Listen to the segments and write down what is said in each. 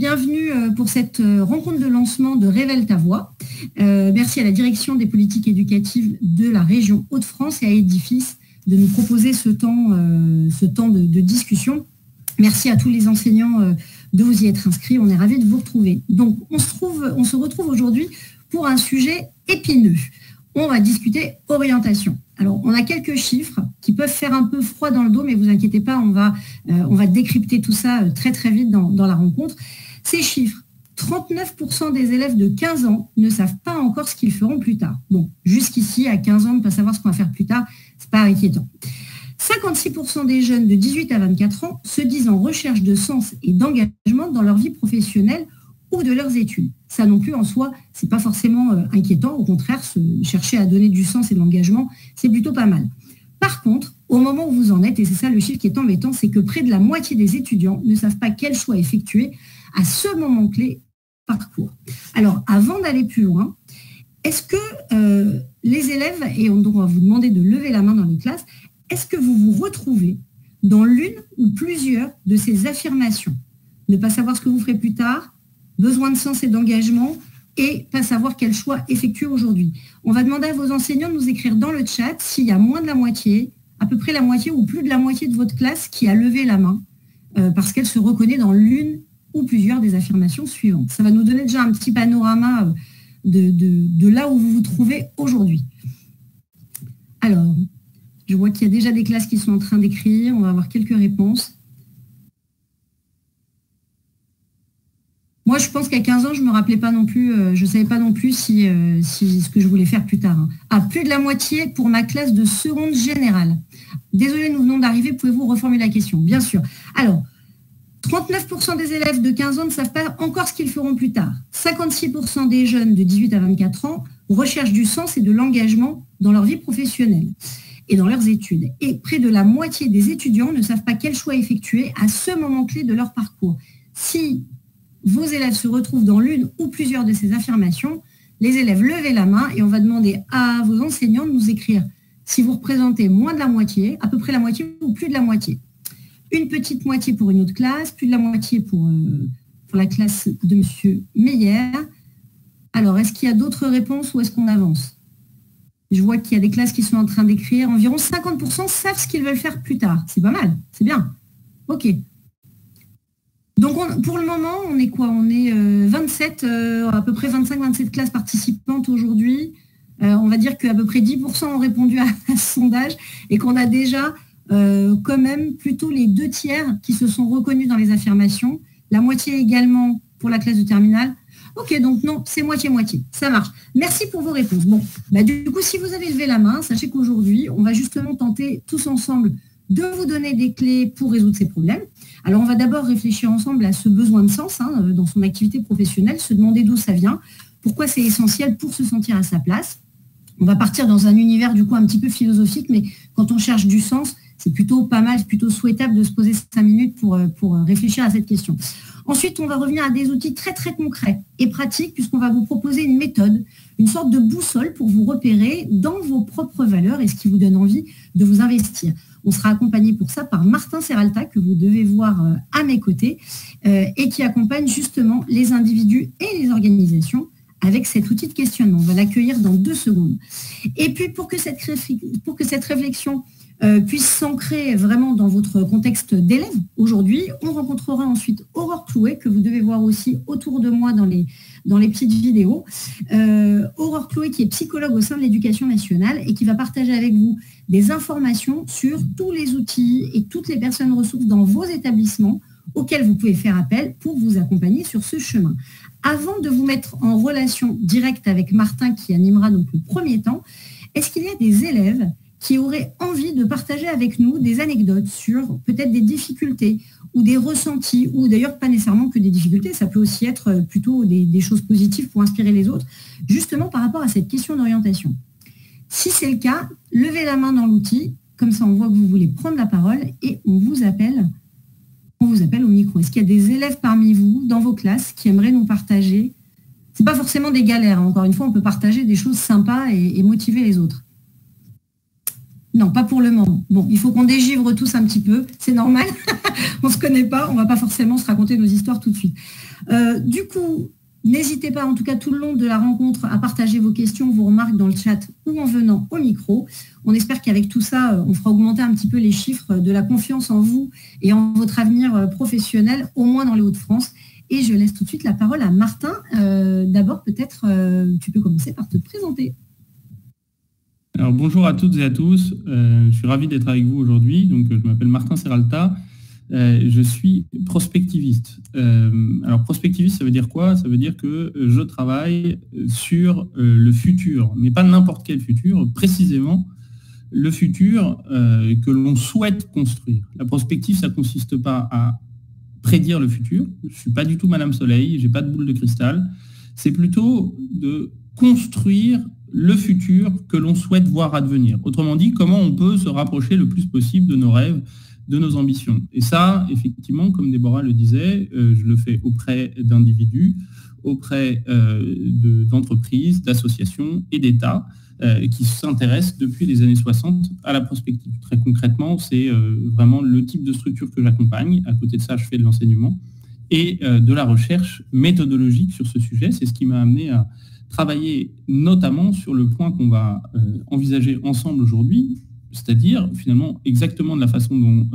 bienvenue pour cette rencontre de lancement de Révèle ta voix. Merci à la direction des politiques éducatives de la région Hauts-de-France et à Edifice de nous proposer ce temps de discussion. Merci à tous les enseignants de vous y être inscrits. On est ravis de vous retrouver. Donc, on se retrouve aujourd'hui pour un sujet épineux. On va discuter orientation. Alors, on a quelques chiffres qui peuvent faire un peu froid dans le dos, mais vous inquiétez pas, on va décrypter tout ça très très vite dans la rencontre. Ces chiffres, 39% des élèves de 15 ans ne savent pas encore ce qu'ils feront plus tard. Bon, jusqu'ici, à 15 ans, ne pas savoir ce qu'on va faire plus tard, c'est pas inquiétant. 56% des jeunes de 18 à 24 ans se disent en recherche de sens et d'engagement dans leur vie professionnelle ou de leurs études. Ça non plus, en soi, c'est pas forcément inquiétant. Au contraire, chercher à donner du sens et de l'engagement, c'est plutôt pas mal. Par contre, au moment où vous en êtes, et c'est ça le chiffre qui est embêtant, c'est que près de la moitié des étudiants ne savent pas quel choix effectuer à ce moment clé parcours. Alors, avant d'aller plus loin, est-ce que les élèves, et on va vous demander de lever la main dans les classes, est-ce que vous vous retrouvez dans l'une ou plusieurs de ces affirmations? Ne pas savoir ce que vous ferez plus tard, besoin de sens et d'engagement, et pas savoir quel choix effectuer aujourd'hui. On va demander à vos enseignants de nous écrire dans le chat s'il y a moins de la moitié, à peu près la moitié ou plus de la moitié de votre classe qui a levé la main parce qu'elle se reconnaît dans l'une ou plusieurs des affirmations suivantes. Ça va nous donner déjà un petit panorama de là où vous vous trouvez aujourd'hui. Alors, je vois qu'il y a déjà des classes qui sont en train d'écrire. On va avoir quelques réponses. Moi, je pense qu'à 15 ans, je ne me rappelais pas non plus, je ne savais pas non plus si ce que je voulais faire plus tard. Ah, plus de la moitié pour ma classe de seconde générale. Désolée, nous venons d'arriver, pouvez-vous reformuler la question? Bien sûr. Alors, 39% des élèves de 15 ans ne savent pas encore ce qu'ils feront plus tard. 56% des jeunes de 18 à 24 ans recherchent du sens et de l'engagement dans leur vie professionnelle et dans leurs études. Et près de la moitié des étudiants ne savent pas quel choix effectuer à ce moment clé de leur parcours. Si vos élèves se retrouvent dans l'une ou plusieurs de ces affirmations, les élèves levez la main et on va demander à vos enseignants de nous écrire si vous représentez moins de la moitié, à peu près la moitié ou plus de la moitié. Une petite moitié pour une autre classe, plus de la moitié pour la classe de M. Meyer. Alors, est-ce qu'il y a d'autres réponses ou est-ce qu'on avance? Je vois qu'il y a des classes qui sont en train d'écrire. Environ 50% savent ce qu'ils veulent faire plus tard. C'est pas mal, c'est bien. OK. Donc, pour le moment, on est quoi? On est 27, à peu près 25-27 classes participantes aujourd'hui. On va dire qu'à peu près 10% ont répondu à ce sondage et qu'on a déjà quand même plutôt les 2/3 qui se sont reconnus dans les affirmations. La moitié également pour la classe de terminale. OK, donc non, c'est moitié-moitié. Ça marche. Merci pour vos réponses. Bon, du coup, si vous avez levé la main, sachez qu'aujourd'hui, on va justement tenter tous ensemble de vous donner des clés pour résoudre ces problèmes. Alors, on va d'abord réfléchir ensemble à ce besoin de sens dans son activité professionnelle, se demander d'où ça vient, pourquoi c'est essentiel pour se sentir à sa place. On va partir dans un univers du coup un petit peu philosophique, mais quand on cherche du sens, c'est plutôt pas mal, c'est plutôt souhaitable de se poser 5 minutes pour réfléchir à cette question. Ensuite, on va revenir à des outils très très concrets et pratiques puisqu'on va vous proposer une méthode, une sorte de boussole pour vous repérer dans vos propres valeurs et ce qui vous donne envie de vous investir. On sera accompagné pour ça par Martin Serralta, que vous devez voir à mes côtés, et qui accompagne justement les individus et les organisations avec cet outil de questionnement. On va l'accueillir dans 2 secondes. Et puis, pour que cette réflexion puisse s'ancrer vraiment dans votre contexte d'élève aujourd'hui, on rencontrera ensuite Aurore Clouet, que vous devez voir aussi autour de moi dans les petites vidéos. Aurore Clouet qui est psychologue au sein de l'Éducation nationale et qui va partager avec vous des informations sur tous les outils et toutes les personnes ressources dans vos établissements auxquels vous pouvez faire appel pour vous accompagner sur ce chemin. Avant de vous mettre en relation directe avec Martin qui animera donc le premier temps, est-ce qu'il y a des élèves qui auraient envie de partager avec nous des anecdotes sur peut-être des difficultés ou des ressentis, ou d'ailleurs pas nécessairement que des difficultés, ça peut aussi être plutôt des choses positives pour inspirer les autres, justement par rapport à cette question d'orientation. Si c'est le cas, levez la main dans l'outil, comme ça on voit que vous voulez prendre la parole et on vous appelle au micro. Est-ce qu'il y a des élèves parmi vous, dans vos classes, qui aimeraient nous partager? Ce n'est pas forcément des galères, encore une fois, on peut partager des choses sympas et motiver les autres. Non, pas pour le moment. Bon, il faut qu'on dégivre tous un petit peu, c'est normal. On ne se connaît pas, on ne va pas forcément se raconter nos histoires tout de suite. Du coup, n'hésitez pas, en tout cas tout le long de la rencontre, à partager vos questions, vos remarques dans le chat ou en venant au micro. On espère qu'avec tout ça, on fera augmenter un petit peu les chiffres de la confiance en vous et en votre avenir professionnel, au moins dans les Hauts-de-France. Et je laisse tout de suite la parole à Martin. D'abord, peut-être, tu peux commencer par te présenter. Alors, bonjour à toutes et à tous. Je suis ravi d'être avec vous aujourd'hui. Donc, je m'appelle Martin Serralta. Je suis prospectiviste. Alors, prospectiviste, ça veut dire quoi? Ça veut dire que je travaille sur le futur, mais pas n'importe quel futur, précisément le futur que l'on souhaite construire. La prospective, ça ne consiste pas à prédire le futur. Je ne suis pas du tout Madame Soleil, je n'ai pas de boule de cristal. C'est plutôt de construire le futur que l'on souhaite voir advenir. Autrement dit, comment on peut se rapprocher le plus possible de nos rêves, de nos ambitions. Et ça, effectivement, comme Déborah le disait, je le fais auprès d'individus, auprès d'entreprises, d'associations et d'États qui s'intéressent depuis les années 60 à la prospective. Très concrètement, c'est vraiment le type de structure que j'accompagne. À côté de ça, je fais de l'enseignement et de la recherche méthodologique sur ce sujet. C'est ce qui m'a amené à travailler notamment sur le point qu'on va envisager ensemble aujourd'hui, c'est-à-dire finalement exactement de la façon dont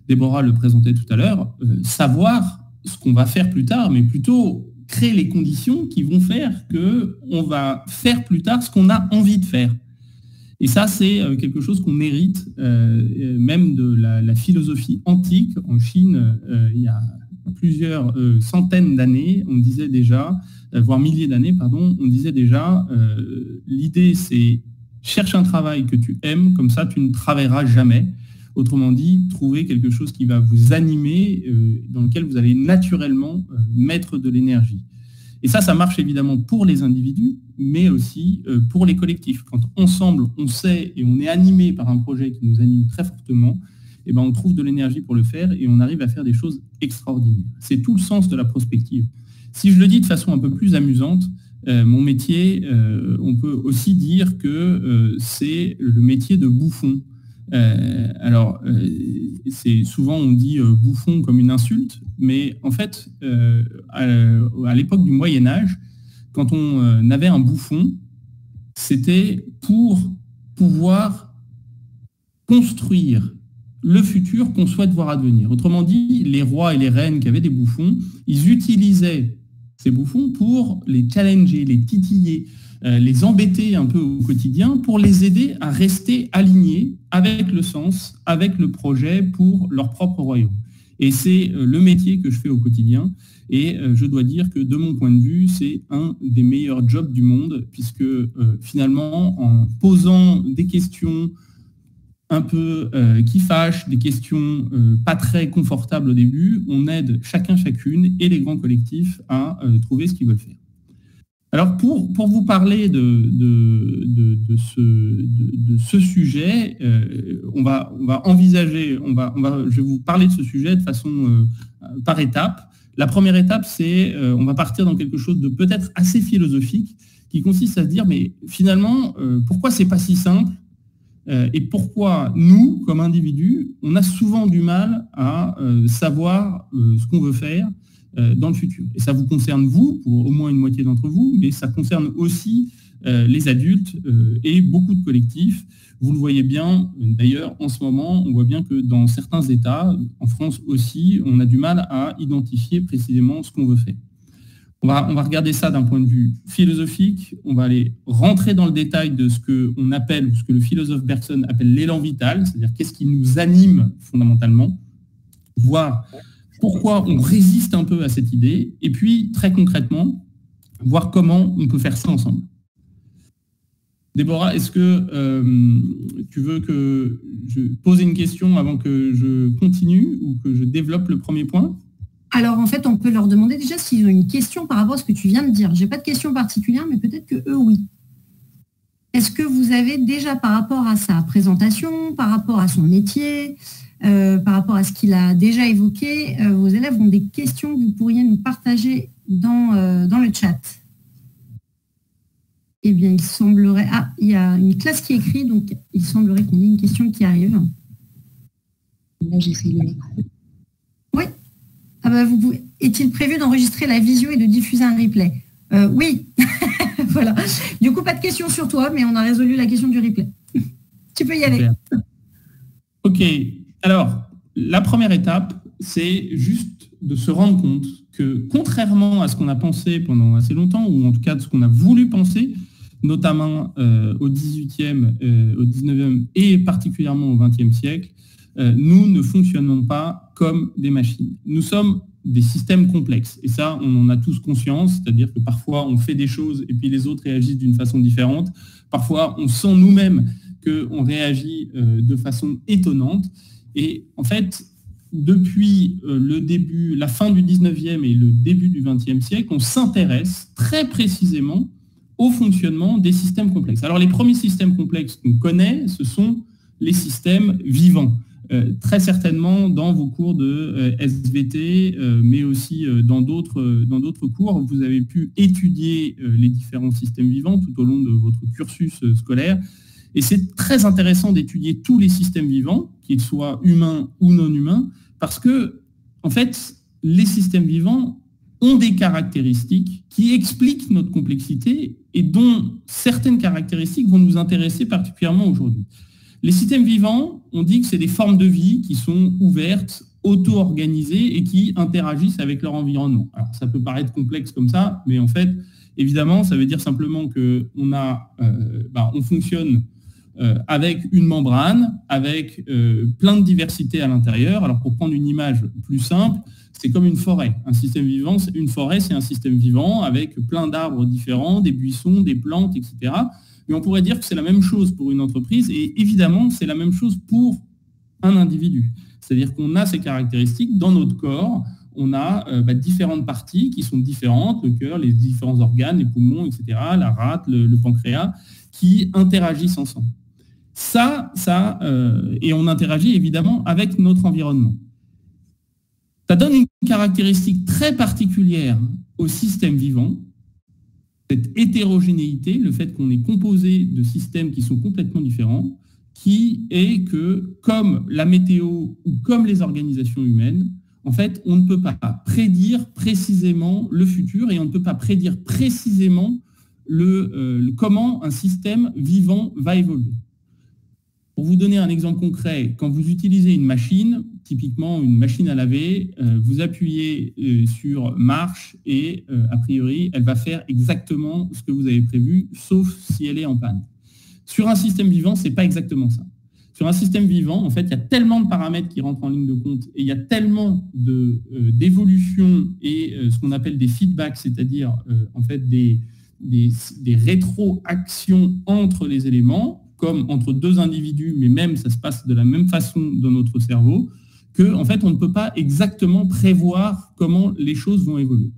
Déborah le présentait tout à l'heure, savoir ce qu'on va faire plus tard, mais plutôt créer les conditions qui vont faire qu'on va faire plus tard ce qu'on a envie de faire. Et ça, c'est quelque chose qu'on hérite même de la philosophie antique. En Chine, il y a plusieurs centaines d'années, on disait déjà, voire milliers d'années, pardon, on disait déjà, l'idée c'est cherche un travail que tu aimes, comme ça tu ne travailleras jamais. Autrement dit, trouver quelque chose qui va vous animer, dans lequel vous allez naturellement mettre de l'énergie. Et ça marche évidemment pour les individus, mais aussi pour les collectifs. Quand ensemble, on sait et on est animé par un projet qui nous anime très fortement, eh ben, on trouve de l'énergie pour le faire et on arrive à faire des choses extraordinaires. C'est tout le sens de la prospective. Si je le dis de façon un peu plus amusante, mon métier, on peut aussi dire que c'est le métier de bouffon. C'est souvent on dit bouffon comme une insulte, mais en fait, à l'époque du Moyen-Âge, quand on avait un bouffon, c'était pour pouvoir construire le futur qu'on souhaite voir advenir. Autrement dit, les rois et les reines qui avaient des bouffons, ils utilisaient ces bouffons pour les challenger, les titiller, les embêter un peu au quotidien pour les aider à rester alignés avec le sens, avec le projet pour leur propre royaume. Et c'est le métier que je fais au quotidien. Et je dois dire que de mon point de vue, c'est un des meilleurs jobs du monde, puisque finalement, en posant des questions un peu qui fâchent, des questions pas très confortables au début, on aide chacune et les grands collectifs à trouver ce qu'ils veulent faire. Alors pour vous parler de ce sujet, on va envisager, je vais vous parler de ce sujet de façon par étapes. La première étape, c'est on va partir dans quelque chose de peut-être assez philosophique, qui consiste à se dire, mais finalement, pourquoi c'est pas si simple? Et pourquoi nous, comme individus, on a souvent du mal à savoir ce qu'on veut faire dans le futur. Et ça vous concerne vous, pour au moins une moitié d'entre vous, mais ça concerne aussi les adultes et beaucoup de collectifs. Vous le voyez bien, d'ailleurs, en ce moment, on voit bien que dans certains États, en France aussi, on a du mal à identifier précisément ce qu'on veut faire. On va regarder ça d'un point de vue philosophique, on va aller rentrer dans le détail de ce qu'on appelle, ce que le philosophe Bergson appelle l'élan vital, c'est-à-dire qu'est-ce qui nous anime fondamentalement, voir pourquoi on résiste un peu à cette idée, et puis très concrètement, voir comment on peut faire ça ensemble. Déborah, est-ce que tu veux que je pose une question avant que je continue ou que je développe le premier point ? Alors, en fait, on peut leur demander déjà s'ils ont une question par rapport à ce que tu viens de dire. Je n'ai pas de question particulière, mais peut-être que eux, oui. Est-ce que vous avez déjà, par rapport à sa présentation, par rapport à son métier, par rapport à ce qu'il a déjà évoqué, vos élèves ont des questions que vous pourriez nous partager dans le chat? Eh bien, il semblerait... Ah, il y a une classe qui écrit, donc il semblerait qu'on ait une question qui arrive. Là, j'essaie le micro. Oui. Ah bah, est-il prévu d'enregistrer la visio et de diffuser un replay? Oui. Voilà. Du coup, pas de question sur toi, mais on a résolu la question du replay. Tu peux y aller. Ok. Alors, la première étape, c'est juste de se rendre compte que, contrairement à ce qu'on a pensé pendant assez longtemps, ou en tout cas de ce qu'on a voulu penser, notamment au 18e, au 19e et particulièrement au 20e siècle, nous ne fonctionnons pas comme des machines. Nous sommes des systèmes complexes. Et ça, on en a tous conscience, c'est-à-dire que parfois on fait des choses et puis les autres réagissent d'une façon différente. Parfois, on sent nous-mêmes qu'on réagit de façon étonnante. Et en fait, depuis la fin du 19e et le début du 20e siècle, on s'intéresse très précisément au fonctionnement des systèmes complexes. Alors, les premiers systèmes complexes qu'on connaît, ce sont les systèmes vivants. Très certainement dans vos cours de SVT, mais aussi dans d'autres cours, vous avez pu étudier les différents systèmes vivants tout au long de votre cursus scolaire. Et c'est très intéressant d'étudier tous les systèmes vivants, qu'ils soient humains ou non humains, parce que, en fait, les systèmes vivants ont des caractéristiques qui expliquent notre complexité et dont certaines caractéristiques vont nous intéresser particulièrement aujourd'hui. Les systèmes vivants, on dit que c'est des formes de vie qui sont ouvertes, auto-organisées et qui interagissent avec leur environnement. Alors, ça peut paraître complexe comme ça, mais en fait, évidemment, ça veut dire simplement qu'on fonctionne avec une membrane, avec plein de diversité à l'intérieur. Alors, pour prendre une image plus simple, c'est comme une forêt. Un système vivant, une forêt, c'est un système vivant avec plein d'arbres différents, des buissons, des plantes, etc. Mais on pourrait dire que c'est la même chose pour une entreprise et évidemment, c'est la même chose pour un individu. C'est-à-dire qu'on a ces caractéristiques dans notre corps, on a différentes parties qui sont différentes, le cœur, les différents organes, les poumons, etc., la rate, le pancréas, qui interagissent ensemble. Et on interagit évidemment avec notre environnement. Ça donne une caractéristique très particulière au système vivant, cette hétérogénéité, le fait qu'on est composé de systèmes qui sont complètement différents, qui est que, comme la météo ou comme les organisations humaines, en fait, on ne peut pas prédire précisément le futur et on ne peut pas prédire précisément comment un système vivant va évoluer. Pour vous donner un exemple concret, quand vous utilisez une machine, typiquement une machine à laver, vous appuyez sur marche et a priori, elle va faire exactement ce que vous avez prévu, sauf si elle est en panne. Sur un système vivant, ce n'est pas exactement ça. Sur un système vivant, en fait, il y a tellement de paramètres qui rentrent en ligne de compte et il y a tellement d'évolutions et ce qu'on appelle des feedbacks, c'est-à-dire en fait des rétroactions entre les éléments, comme entre deux individus, mais même ça se passe de la même façon dans notre cerveau, qu'en fait, on ne peut pas exactement prévoir comment les choses vont évoluer.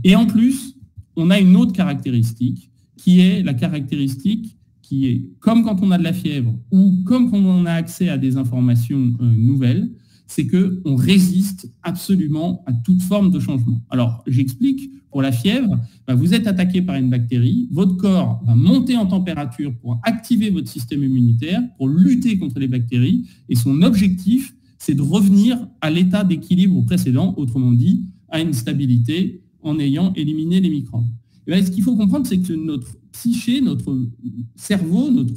Et en plus, on a une autre caractéristique, qui est la caractéristique qui est, comme quand on a de la fièvre, ou comme quand on a accès à des informations nouvelles, c'est qu'on résiste absolument à toute forme de changement. Alors, j'explique. Pour la fièvre, vous êtes attaqué par une bactérie, votre corps va monter en température pour activer votre système immunitaire, pour lutter contre les bactéries, et son objectif, c'est de revenir à l'état d'équilibre précédent, autrement dit, à une stabilité en ayant éliminé les microbes. Et bien, ce qu'il faut comprendre, c'est que notre psyché, notre cerveau, notre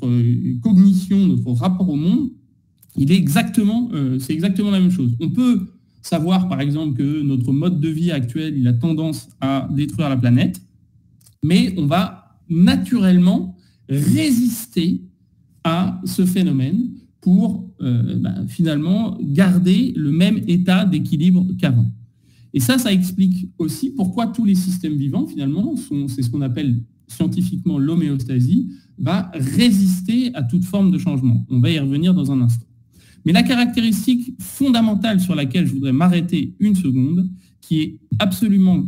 cognition, notre rapport au monde, c'est exactement la même chose. On peut savoir, par exemple, que notre mode de vie actuel, il a tendance à détruire la planète, mais on va naturellement résister à ce phénomène pour finalement garder le même état d'équilibre qu'avant. Et ça explique aussi pourquoi tous les systèmes vivants, finalement, c'est ce qu'on appelle scientifiquement l'homéostasie, va résister à toute forme de changement. On va y revenir dans un instant. Mais la caractéristique fondamentale sur laquelle je voudrais m'arrêter une seconde, qui est absolument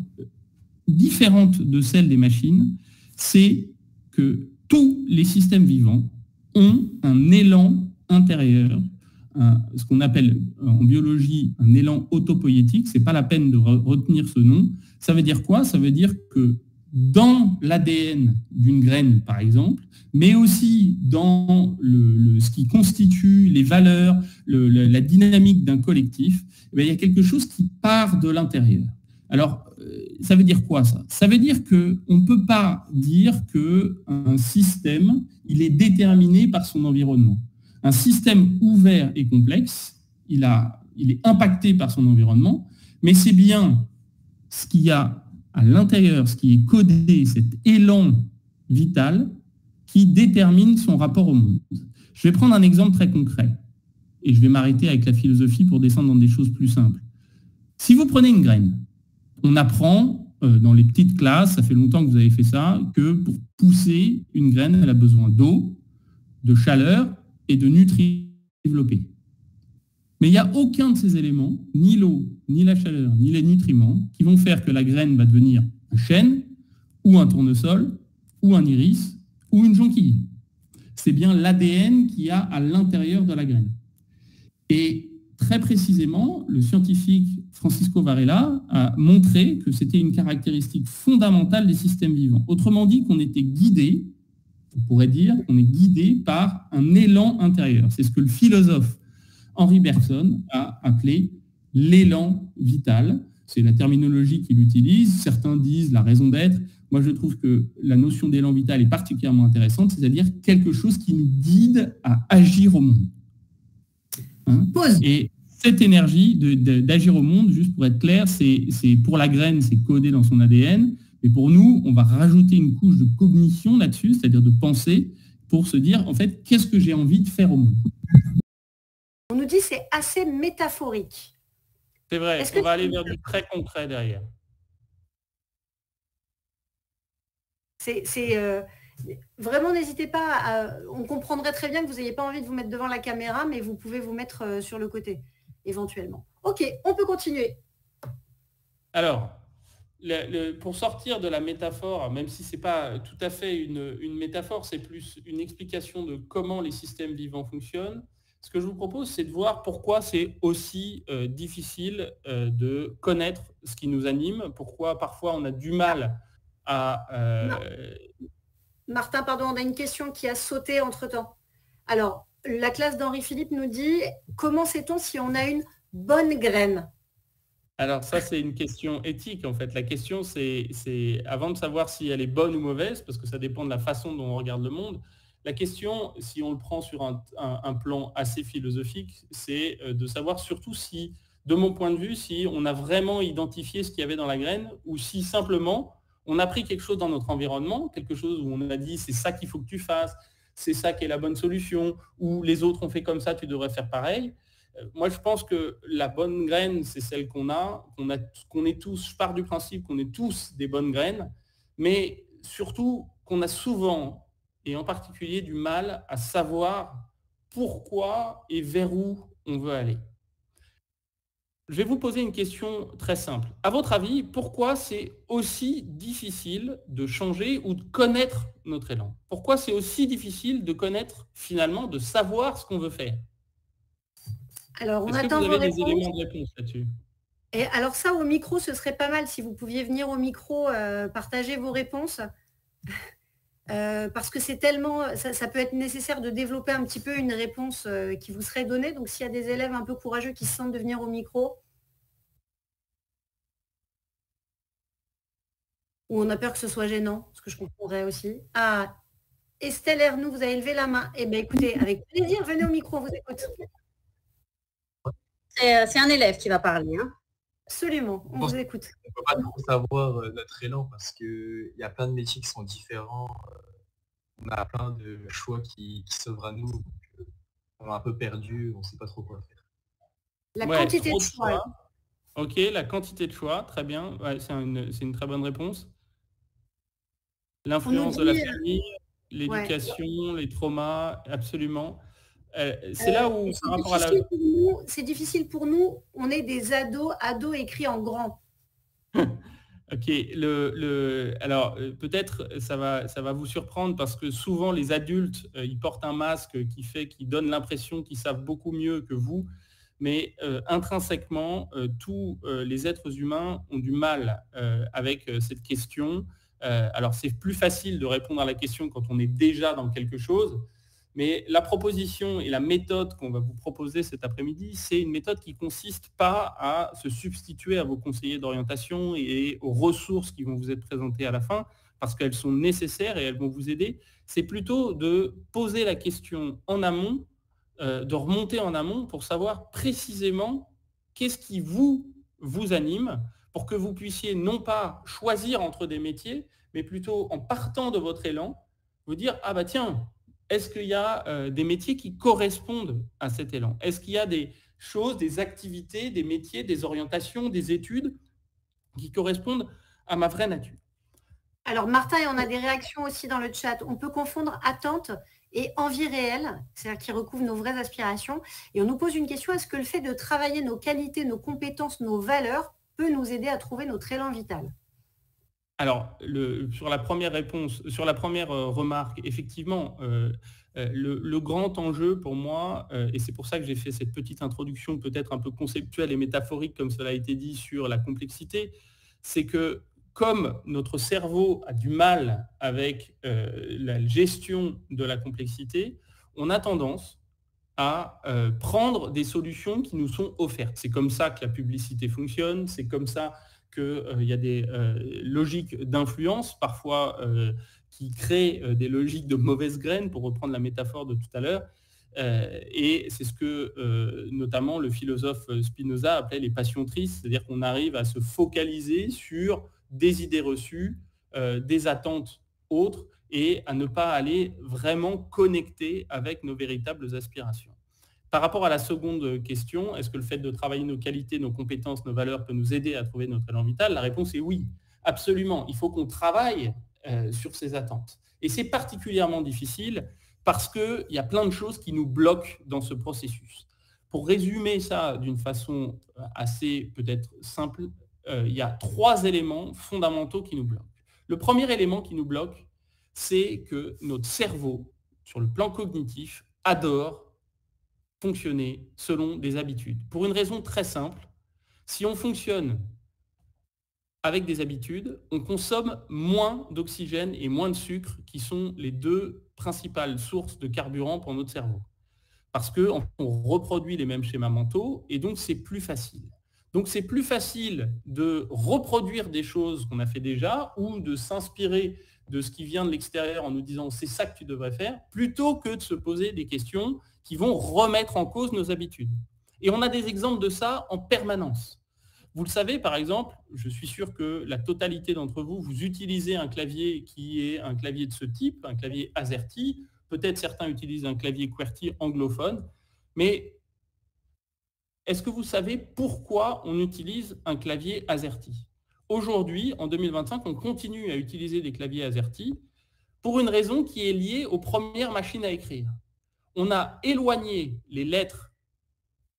différente de celle des machines, c'est que tous les systèmes vivants ont un élan intérieur, ce qu'on appelle en biologie un élan autopoïétique. Ce n'est pas la peine de retenir ce nom. Ça veut dire quoi? Ça veut dire que dans l'ADN d'une graine, par exemple, mais aussi dans ce qui constitue les valeurs, la dynamique d'un collectif, il y a quelque chose qui part de l'intérieur. Alors, ça veut dire quoi ça? Ça veut dire qu'on ne peut pas dire qu'un système, il est déterminé par son environnement. Un système ouvert et complexe, il est impacté par son environnement, mais c'est bien ce qu'il y a à l'intérieur, ce qui est codé, cet élan vital qui détermine son rapport au monde. Je vais prendre un exemple très concret et je vais m'arrêter avec la philosophie pour descendre dans des choses plus simples. Si vous prenez une graine, on apprend dans les petites classes, ça fait longtemps que vous avez fait ça, que pour pousser une graine, elle a besoin d'eau, de chaleur et de nutriments développés. Mais il n'y a aucun de ces éléments, ni l'eau, ni la chaleur, ni les nutriments, qui vont faire que la graine va devenir un chêne, ou un tournesol, ou un iris, ou une jonquille. C'est bien l'ADN qu'il y a à l'intérieur de la graine. Et très précisément, le scientifique Francisco Varela a montré que c'était une caractéristique fondamentale des systèmes vivants. Autrement dit, qu'on était guidé, on pourrait dire qu'on est guidé par un élan intérieur. C'est ce que le philosophe Henri Bergson a appelé l'élan vital. C'est la terminologie qu'il utilise. Certains disent la raison d'être. Moi, je trouve que la notion d'élan vital est particulièrement intéressante, c'est-à-dire quelque chose qui nous guide à agir au monde. Et cette énergie d'agir au monde, juste pour être clair, c'est pour la graine, c'est codé dans son ADN. Et pour nous, on va rajouter une couche de cognition là-dessus, c'est-à-dire de pensée, pour se dire, en fait, qu'est-ce que j'ai envie de faire au monde? On nous dit que c'est assez métaphorique. C'est vrai, on va aller vers du très concret derrière. Vraiment, n'hésitez pas. On comprendrait très bien que vous n'ayez pas envie de vous mettre devant la caméra, mais vous pouvez vous mettre sur le côté, éventuellement. Ok, on peut continuer. Alors, pour sortir de la métaphore, même si ce n'est pas tout à fait une métaphore, c'est plus une explication de comment les systèmes vivants fonctionnent, ce que je vous propose, c'est de voir pourquoi c'est aussi difficile de connaître ce qui nous anime, pourquoi parfois on a du mal à... Martin, pardon, on a une question qui a sauté entre-temps. Alors, la classe d'Henri Philippe nous dit, comment sait-on si on a une bonne graine? Alors ça, c'est une question éthique en fait. La question, c'est avant de savoir si elle est bonne ou mauvaise, parce que ça dépend de la façon dont on regarde le monde, la question, si on le prend sur un plan assez philosophique, c'est de savoir surtout si, de mon point de vue, si on a vraiment identifié ce qu'il y avait dans la graine ou si simplement on a pris quelque chose dans notre environnement, quelque chose où on a dit c'est ça qu'il faut que tu fasses, c'est ça qui est la bonne solution, ou les autres ont fait comme ça, tu devrais faire pareil. Moi, je pense que la bonne graine, c'est celle qu'on est tous, je pars du principe qu'on est tous des bonnes graines, mais surtout qu'on a souvent, et en particulier, du mal à savoir pourquoi et vers où on veut aller. Je vais vous poser une question très simple. À votre avis, pourquoi c'est aussi difficile de changer ou de connaître notre élan? Pourquoi c'est aussi difficile de connaître, finalement, de savoir ce qu'on veut faire? Alors, on attend. Est-ce que vous avez des éléments de réponse là-dessus? Et alors ça, au micro, ce serait pas mal si vous pouviez venir au micro, partager vos réponses. Parce que c'est tellement, ça peut être nécessaire de développer un petit peu une réponse qui vous serait donnée. Donc, s'il y a des élèves un peu courageux qui se sentent de venir au micro, ou on a peur que ce soit gênant, ce que je comprendrais aussi. Ah, Estelle Ernoux, vous avez levé la main. Eh bien, écoutez, avec plaisir, venez au micro, on vous écoute. C'est un élève qui va parler. Hein. Absolument, on vous écoute. On ne peut pas trop savoir notre élan parce qu'il y a plein de métiers qui sont différents. On a plein de choix qui s'ouvrent à nous. Donc, on est un peu perdu, on ne sait pas trop quoi faire. La quantité de choix. Ok, la quantité de choix, très bien. Ouais, c'est une très bonne réponse. L'influence de la famille, l'éducation, les traumas, absolument. C'est là où, par rapport à la... C'est difficile pour nous, on est des ados écrits en grand. Ok, alors peut-être ça va vous surprendre parce que souvent les adultes, ils portent un masque qui donne l'impression qu'ils savent beaucoup mieux que vous, mais intrinsèquement, tous les êtres humains ont du mal avec cette question. Alors, c'est plus facile de répondre à la question quand on est déjà dans quelque chose, mais la proposition et la méthode qu'on va vous proposer cet après-midi, c'est une méthode qui ne consiste pas à se substituer à vos conseillers d'orientation et aux ressources qui vont vous être présentées à la fin, parce qu'elles sont nécessaires et elles vont vous aider. C'est plutôt de poser la question en amont, de remonter en amont pour savoir précisément qu'est-ce qui vous anime, pour que vous puissiez non pas choisir entre des métiers, mais plutôt en partant de votre élan, vous dire « Ah bah tiens, est-ce qu'il y a des métiers qui correspondent à cet élan? Est-ce qu'il y a des choses, des activités, des métiers, des orientations, des études qui correspondent à ma vraie nature ?» Alors, Martin, et on a des réactions aussi dans le chat. On peut confondre attente et envie réelle, c'est-à-dire qui recouvre nos vraies aspirations. Et on nous pose une question, est-ce que le fait de travailler nos qualités, nos compétences, nos valeurs peut nous aider à trouver notre élan vital? Alors, sur la première réponse, sur la première remarque, effectivement, le grand enjeu pour moi, et c'est pour ça que j'ai fait cette petite introduction peut-être un peu conceptuelle et métaphorique, comme cela a été dit, sur la complexité, c'est que comme notre cerveau a du mal avec la gestion de la complexité, on a tendance à prendre des solutions qui nous sont offertes. C'est comme ça que la publicité fonctionne, c'est comme ça qu'il y a des logiques d'influence, parfois qui créent des logiques de mauvaise graine, pour reprendre la métaphore de tout à l'heure. Et c'est ce que notamment le philosophe Spinoza appelait les passions tristes, c'est-à-dire qu'on arrive à se focaliser sur des idées reçues, des attentes autres, et à ne pas aller vraiment connecter avec nos véritables aspirations. Par rapport à la seconde question, est-ce que le fait de travailler nos qualités, nos compétences, nos valeurs peut nous aider à trouver notre élan vital? La réponse est oui, absolument. Il faut qu'on travaille sur ces attentes. Et c'est particulièrement difficile parce qu'il y a plein de choses qui nous bloquent dans ce processus. Pour résumer ça d'une façon assez peut-être simple, il y a 3 éléments fondamentaux qui nous bloquent. Le premier élément qui nous bloque, c'est que notre cerveau, sur le plan cognitif, adore fonctionner selon des habitudes. Pour une raison très simple, si on fonctionne avec des habitudes, on consomme moins d'oxygène et moins de sucre, qui sont les 2 principales sources de carburant pour notre cerveau. Parce qu'on reproduit les mêmes schémas mentaux et donc c'est plus facile. Donc c'est plus facile de reproduire des choses qu'on a fait déjà ou de s'inspirer de ce qui vient de l'extérieur en nous disant c'est ça que tu devrais faire, plutôt que de se poser des questions qui vont remettre en cause nos habitudes. Et on a des exemples de ça en permanence. Vous le savez, par exemple, je suis sûr que la totalité d'entre vous, vous utilisez un clavier qui est un clavier de ce type, un clavier AZERTY. Peut-être certains utilisent un clavier QWERTY anglophone, mais est-ce que vous savez pourquoi on utilise un clavier AZERTY? Aujourd'hui, en 2025, on continue à utiliser des claviers AZERTY pour une raison qui est liée aux premières machines à écrire. On a éloigné les lettres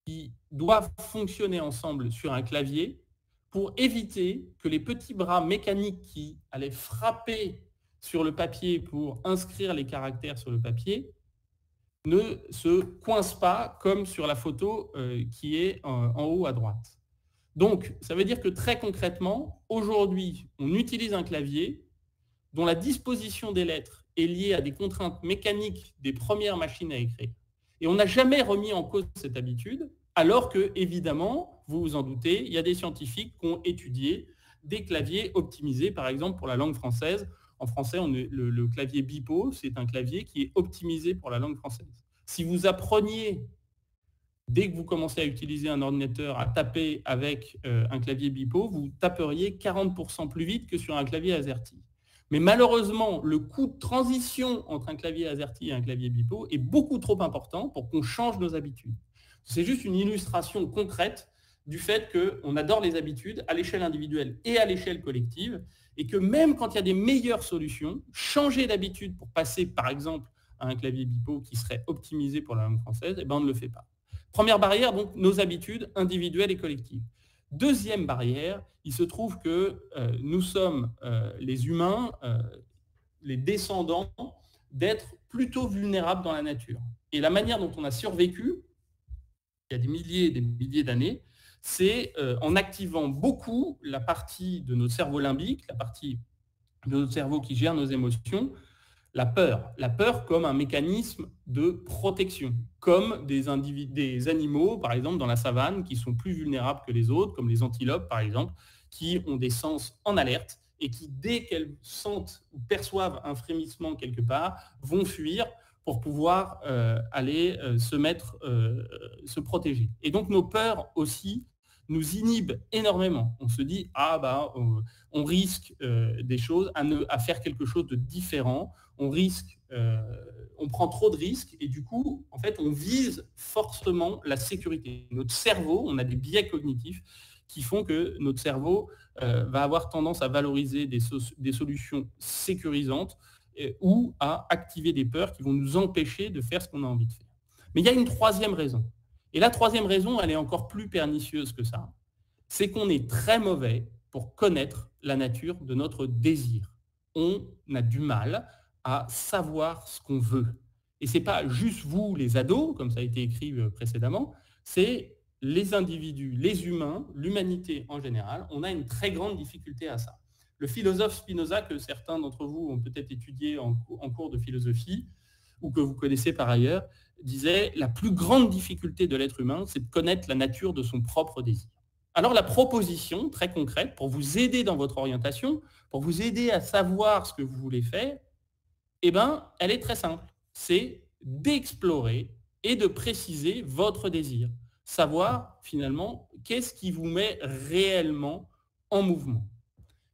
qui doivent fonctionner ensemble sur un clavier pour éviter que les petits bras mécaniques qui allaient frapper sur le papier pour inscrire les caractères sur le papier ne se coincent pas comme sur la photo qui est en haut à droite. Donc, ça veut dire que très concrètement, aujourd'hui, on utilise un clavier dont la disposition des lettres est liée à des contraintes mécaniques des premières machines à écrire. Et on n'a jamais remis en cause cette habitude, alors que, évidemment, vous vous en doutez, il y a des scientifiques qui ont étudié des claviers optimisés, par exemple, pour la langue française. En français, le clavier BIPO, c'est un clavier qui est optimisé pour la langue française. Si vous appreniez, dès que vous commencez à utiliser un ordinateur, à taper avec un clavier BIPO, vous taperiez 40% plus vite que sur un clavier AZERTY. Mais malheureusement, le coût de transition entre un clavier AZERTY et un clavier BIPO est beaucoup trop important pour qu'on change nos habitudes. C'est juste une illustration concrète du fait qu'on adore les habitudes à l'échelle individuelle et à l'échelle collective, et que même quand il y a des meilleures solutions, changer d'habitude pour passer, par exemple, à un clavier BIPO qui serait optimisé pour la langue française, eh ben, on ne le fait pas. Première barrière, donc, nos habitudes individuelles et collectives. Deuxième barrière, il se trouve que nous sommes les humains, les descendants, d'êtres plutôt vulnérables dans la nature. Et la manière dont on a survécu, il y a des milliers et des milliers d'années, c'est en activant beaucoup la partie de notre cerveau limbique, la partie de notre cerveau qui gère nos émotions, la peur. La peur comme un mécanisme de protection, comme des animaux, par exemple, dans la savane, qui sont plus vulnérables que les autres, comme les antilopes, par exemple, qui ont des sens en alerte et qui, dès qu'elles sentent ou perçoivent un frémissement quelque part, vont fuir pour pouvoir aller se protéger. Et donc nos peurs aussi nous inhibent énormément. On se dit, on risque des choses, à faire quelque chose de différent, on prend trop de risques et du coup, en fait, on vise forcément la sécurité. Notre cerveau, on a des biais cognitifs qui font que notre cerveau va avoir tendance à valoriser des solutions sécurisantes ou à activer des peurs qui vont nous empêcher de faire ce qu'on a envie de faire. Mais il y a une troisième raison. Et la troisième raison, elle est encore plus pernicieuse que ça. C'est qu'on est très mauvais pour connaître la nature de notre désir. On a du mal à savoir ce qu'on veut. Et ce n'est pas juste vous, les ados, comme ça a été écrit précédemment, c'est les individus, les humains, l'humanité en général. On a une très grande difficulté à ça. Le philosophe Spinoza, que certains d'entre vous ont peut-être étudié en cours de philosophie, ou que vous connaissez par ailleurs, disait « La plus grande difficulté de l'être humain, c'est de connaître la nature de son propre désir ». Alors la proposition très concrète pour vous aider dans votre orientation, pour vous aider à savoir ce que vous voulez faire, elle est très simple. C'est d'explorer et de préciser votre désir. Savoir finalement qu'est-ce qui vous met réellement en mouvement.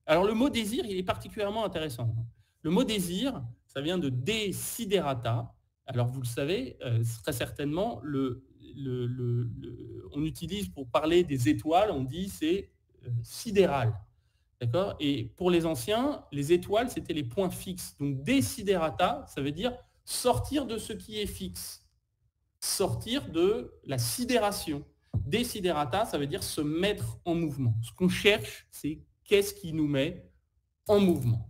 Alors le mot désir, il est particulièrement intéressant. Le mot désir, ça vient de desiderata. Alors vous le savez, très certainement, on utilise pour parler des étoiles, on dit c'est sidéral. D'accord ? Et pour les anciens, les étoiles, c'était les points fixes. Donc desiderata, ça veut dire sortir de ce qui est fixe. Sortir de la sidération. Desiderata, ça veut dire se mettre en mouvement. Ce qu'on cherche, c'est qu'est-ce qui nous met en mouvement.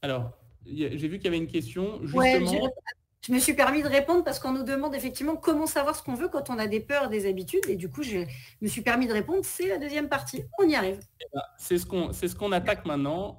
Alors, j'ai vu qu'il y avait une question, justement. Je me suis permis de répondre parce qu'on nous demande effectivement comment savoir ce qu'on veut quand on a des peurs, des habitudes. Et du coup, je me suis permis de répondre, c'est la deuxième partie. On y arrive. C'est ce qu'on attaque maintenant.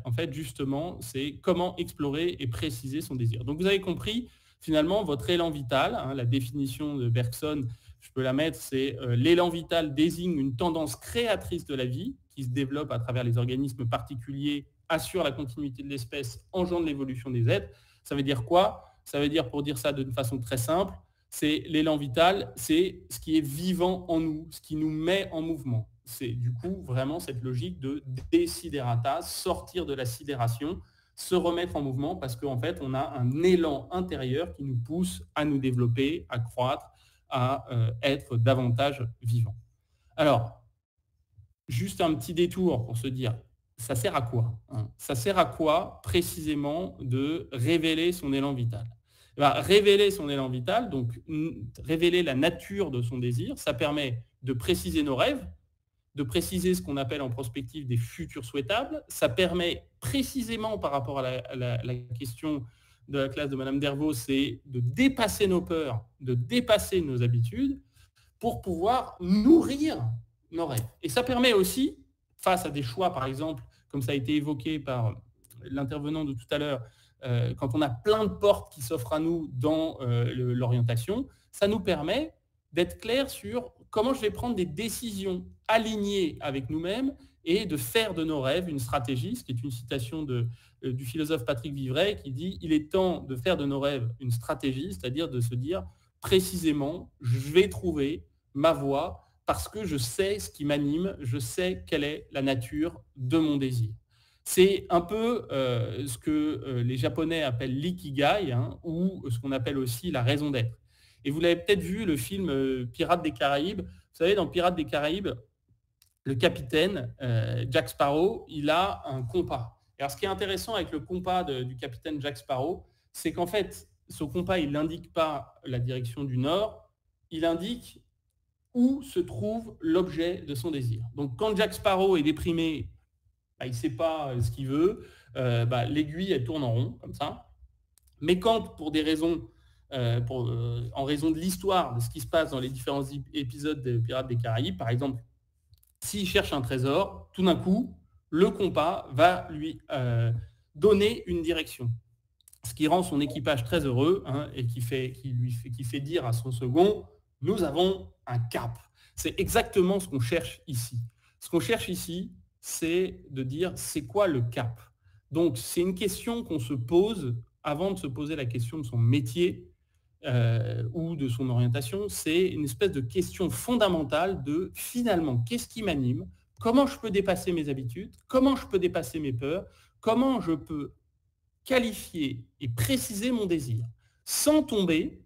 En fait, justement, c'est comment explorer et préciser son désir. Donc, vous avez compris, finalement, votre élan vital, la définition de Bergson, je peux la mettre, c'est l'élan vital désigne une tendance créatrice de la vie qui se développe à travers les organismes particuliers, assure la continuité de l'espèce, engendre l'évolution des êtres. Ça veut dire quoi ? Ça veut dire, pour dire ça d'une façon très simple, c'est l'élan vital, c'est ce qui est vivant en nous, ce qui nous met en mouvement. C'est du coup vraiment cette logique de desiderata, sortir de la sidération, se remettre en mouvement parce qu'en fait, on a un élan intérieur qui nous pousse à nous développer, à croître, à être davantage vivant. Alors, juste un petit détour pour se dire, ça sert à quoi ? Ça sert à quoi précisément de révéler son élan vital ? Révéler son élan vital, donc révéler la nature de son désir, ça permet de préciser nos rêves, de préciser ce qu'on appelle en prospective des futurs souhaitables. Ça permet précisément par rapport à la question de la classe de Madame Dervaux, c'est de dépasser nos peurs, de dépasser nos habitudes pour pouvoir nourrir nos rêves. Et ça permet aussi, face à des choix, par exemple, comme ça a été évoqué par l'intervenant de tout à l'heure, quand on a plein de portes qui s'offrent à nous dans l'orientation, ça nous permet d'être clair sur comment je vais prendre des décisions alignées avec nous-mêmes et de faire de nos rêves une stratégie, ce qui est une citation du philosophe Patrick Vivray qui dit « Il est temps de faire de nos rêves une stratégie », c'est-à-dire de se dire précisément, je vais trouver ma voie parce que je sais ce qui m'anime, je sais quelle est la nature de mon désir. C'est un peu ce que les Japonais appellent l'ikigai, ou ce qu'on appelle aussi la raison d'être. Et vous l'avez peut-être vu, le film Pirates des Caraïbes. Vous savez, dans Pirates des Caraïbes, le capitaine Jack Sparrow, il a un compas. Alors, ce qui est intéressant avec le compas du capitaine Jack Sparrow, c'est qu'en fait, ce compas, il n'indique pas la direction du nord, il indique où se trouve l'objet de son désir. Donc, quand Jack Sparrow est déprimé, il ne sait pas ce qu'il veut, l'aiguille, elle tourne en rond, comme ça. Mais quand, pour des raisons, en raison de l'histoire, de ce qui se passe dans les différents épisodes des Pirates des Caraïbes, par exemple, S'il cherche un trésor, tout d'un coup, le compas va lui donner une direction. Ce qui rend son équipage très heureux, hein, et qui fait dire à son second, nous avons un cap. C'est exactement ce qu'on cherche ici. Ce qu'on cherche ici, c'est de dire, c'est quoi le cap? Donc, c'est une question qu'on se pose avant de se poser la question de son métier ou de son orientation. C'est une espèce de question fondamentale de, finalement, qu'est-ce qui m'anime? Comment je peux dépasser mes habitudes? Comment je peux dépasser mes peurs? Comment je peux qualifier et préciser mon désir sans tomber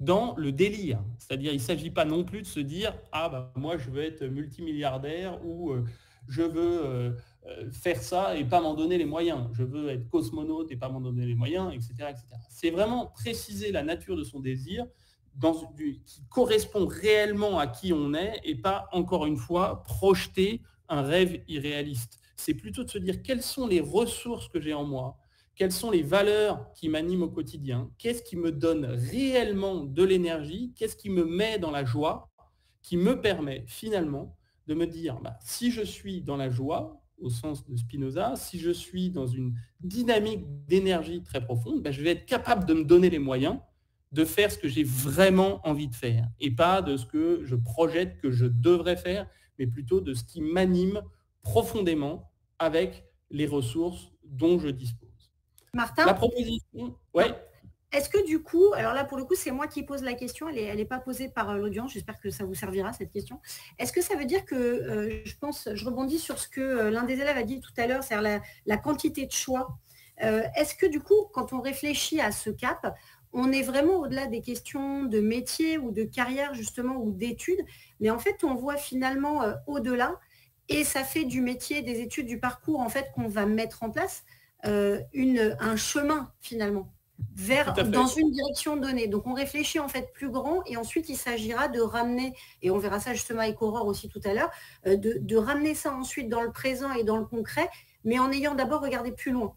dans le délire. C'est-à-dire, il ne s'agit pas non plus de se dire « Ah, bah, moi, je veux être multimilliardaire » ou je veux faire ça et pas m'en donner les moyens. Je veux être cosmonaute et pas m'en donner les moyens, etc. etc. C'est vraiment préciser la nature de son désir qui correspond réellement à qui on est et pas, encore une fois, projeter un rêve irréaliste. C'est plutôt de se dire quelles sont les ressources que j'ai en moi, quelles sont les valeurs qui m'animent au quotidien, qu'est-ce qui me donne réellement de l'énergie, qu'est-ce qui me met dans la joie, qui me permet finalement de me dire, si je suis dans la joie, au sens de Spinoza, si je suis dans une dynamique d'énergie très profonde, je vais être capable de me donner les moyens de faire ce que j'ai vraiment envie de faire, et pas de ce que je projette que je devrais faire, mais plutôt de ce qui m'anime profondément avec les ressources dont je dispose. Martin, la proposition, ouais. Est-ce que du coup, alors là pour le coup c'est moi qui pose la question, elle n'est pas posée par l'audience, j'espère que ça vous servira cette question. Est-ce que ça veut dire que, je rebondis sur ce que l'un des élèves a dit tout à l'heure, c'est-à-dire la quantité de choix. Est-ce que du coup, quand on réfléchit à ce cap, on est vraiment au-delà des questions de métier ou de carrière justement ou d'études, mais en fait on voit finalement au-delà et ça fait du métier, des études, du parcours en fait qu'on va mettre en place un chemin finalement dans une direction donnée. Donc on réfléchit en fait plus grand et ensuite il s'agira de ramener, et on verra ça justement avec Aurore aussi tout à l'heure, de ramener ça ensuite dans le présent et dans le concret, mais en ayant d'abord regardé plus loin.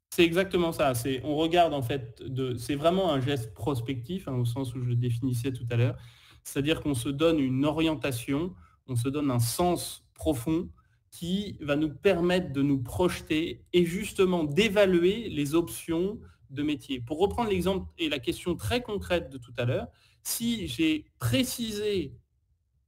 C'est exactement ça. On regarde en fait, c'est vraiment un geste prospectif, au sens où je le définissais tout à l'heure. C'est-à-dire qu'on se donne une orientation, on se donne un sens profond qui va nous permettre de nous projeter et justement d'évaluer les options de métier. Pour reprendre l'exemple et la question très concrète de tout à l'heure, si j'ai précisé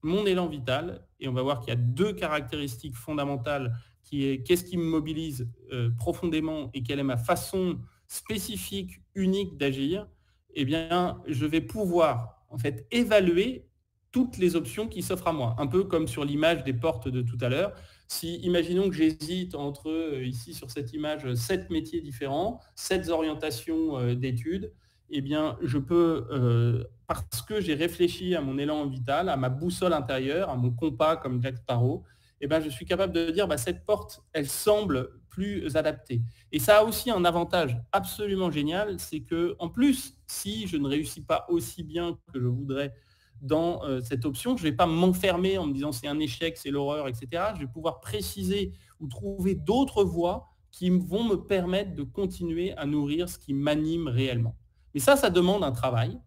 mon élan vital, et on va voir qu'il y a deux caractéristiques fondamentales, qui est qu'est-ce qui me mobilise profondément et quelle est ma façon spécifique, unique d'agir, eh bien, je vais pouvoir en fait évaluer toutes les options qui s'offrent à moi. Un peu comme sur l'image des portes de tout à l'heure. Si, imaginons que j'hésite entre, ici sur cette image, 7 métiers différents, 7 orientations d'études, eh bien, je peux, parce que j'ai réfléchi à mon élan vital, à ma boussole intérieure, à mon compas comme Jack Sparrow, eh bien, je suis capable de dire, cette porte, elle semble plus adaptée. Et ça a aussi un avantage absolument génial, c'est que, en plus, si je ne réussis pas aussi bien que je voudrais dans cette option, je ne vais pas m'enfermer en me disant c'est un échec, c'est l'horreur, etc. Je vais pouvoir préciser ou trouver d'autres voies qui vont me permettre de continuer à nourrir ce qui m'anime réellement. Mais ça demande un travail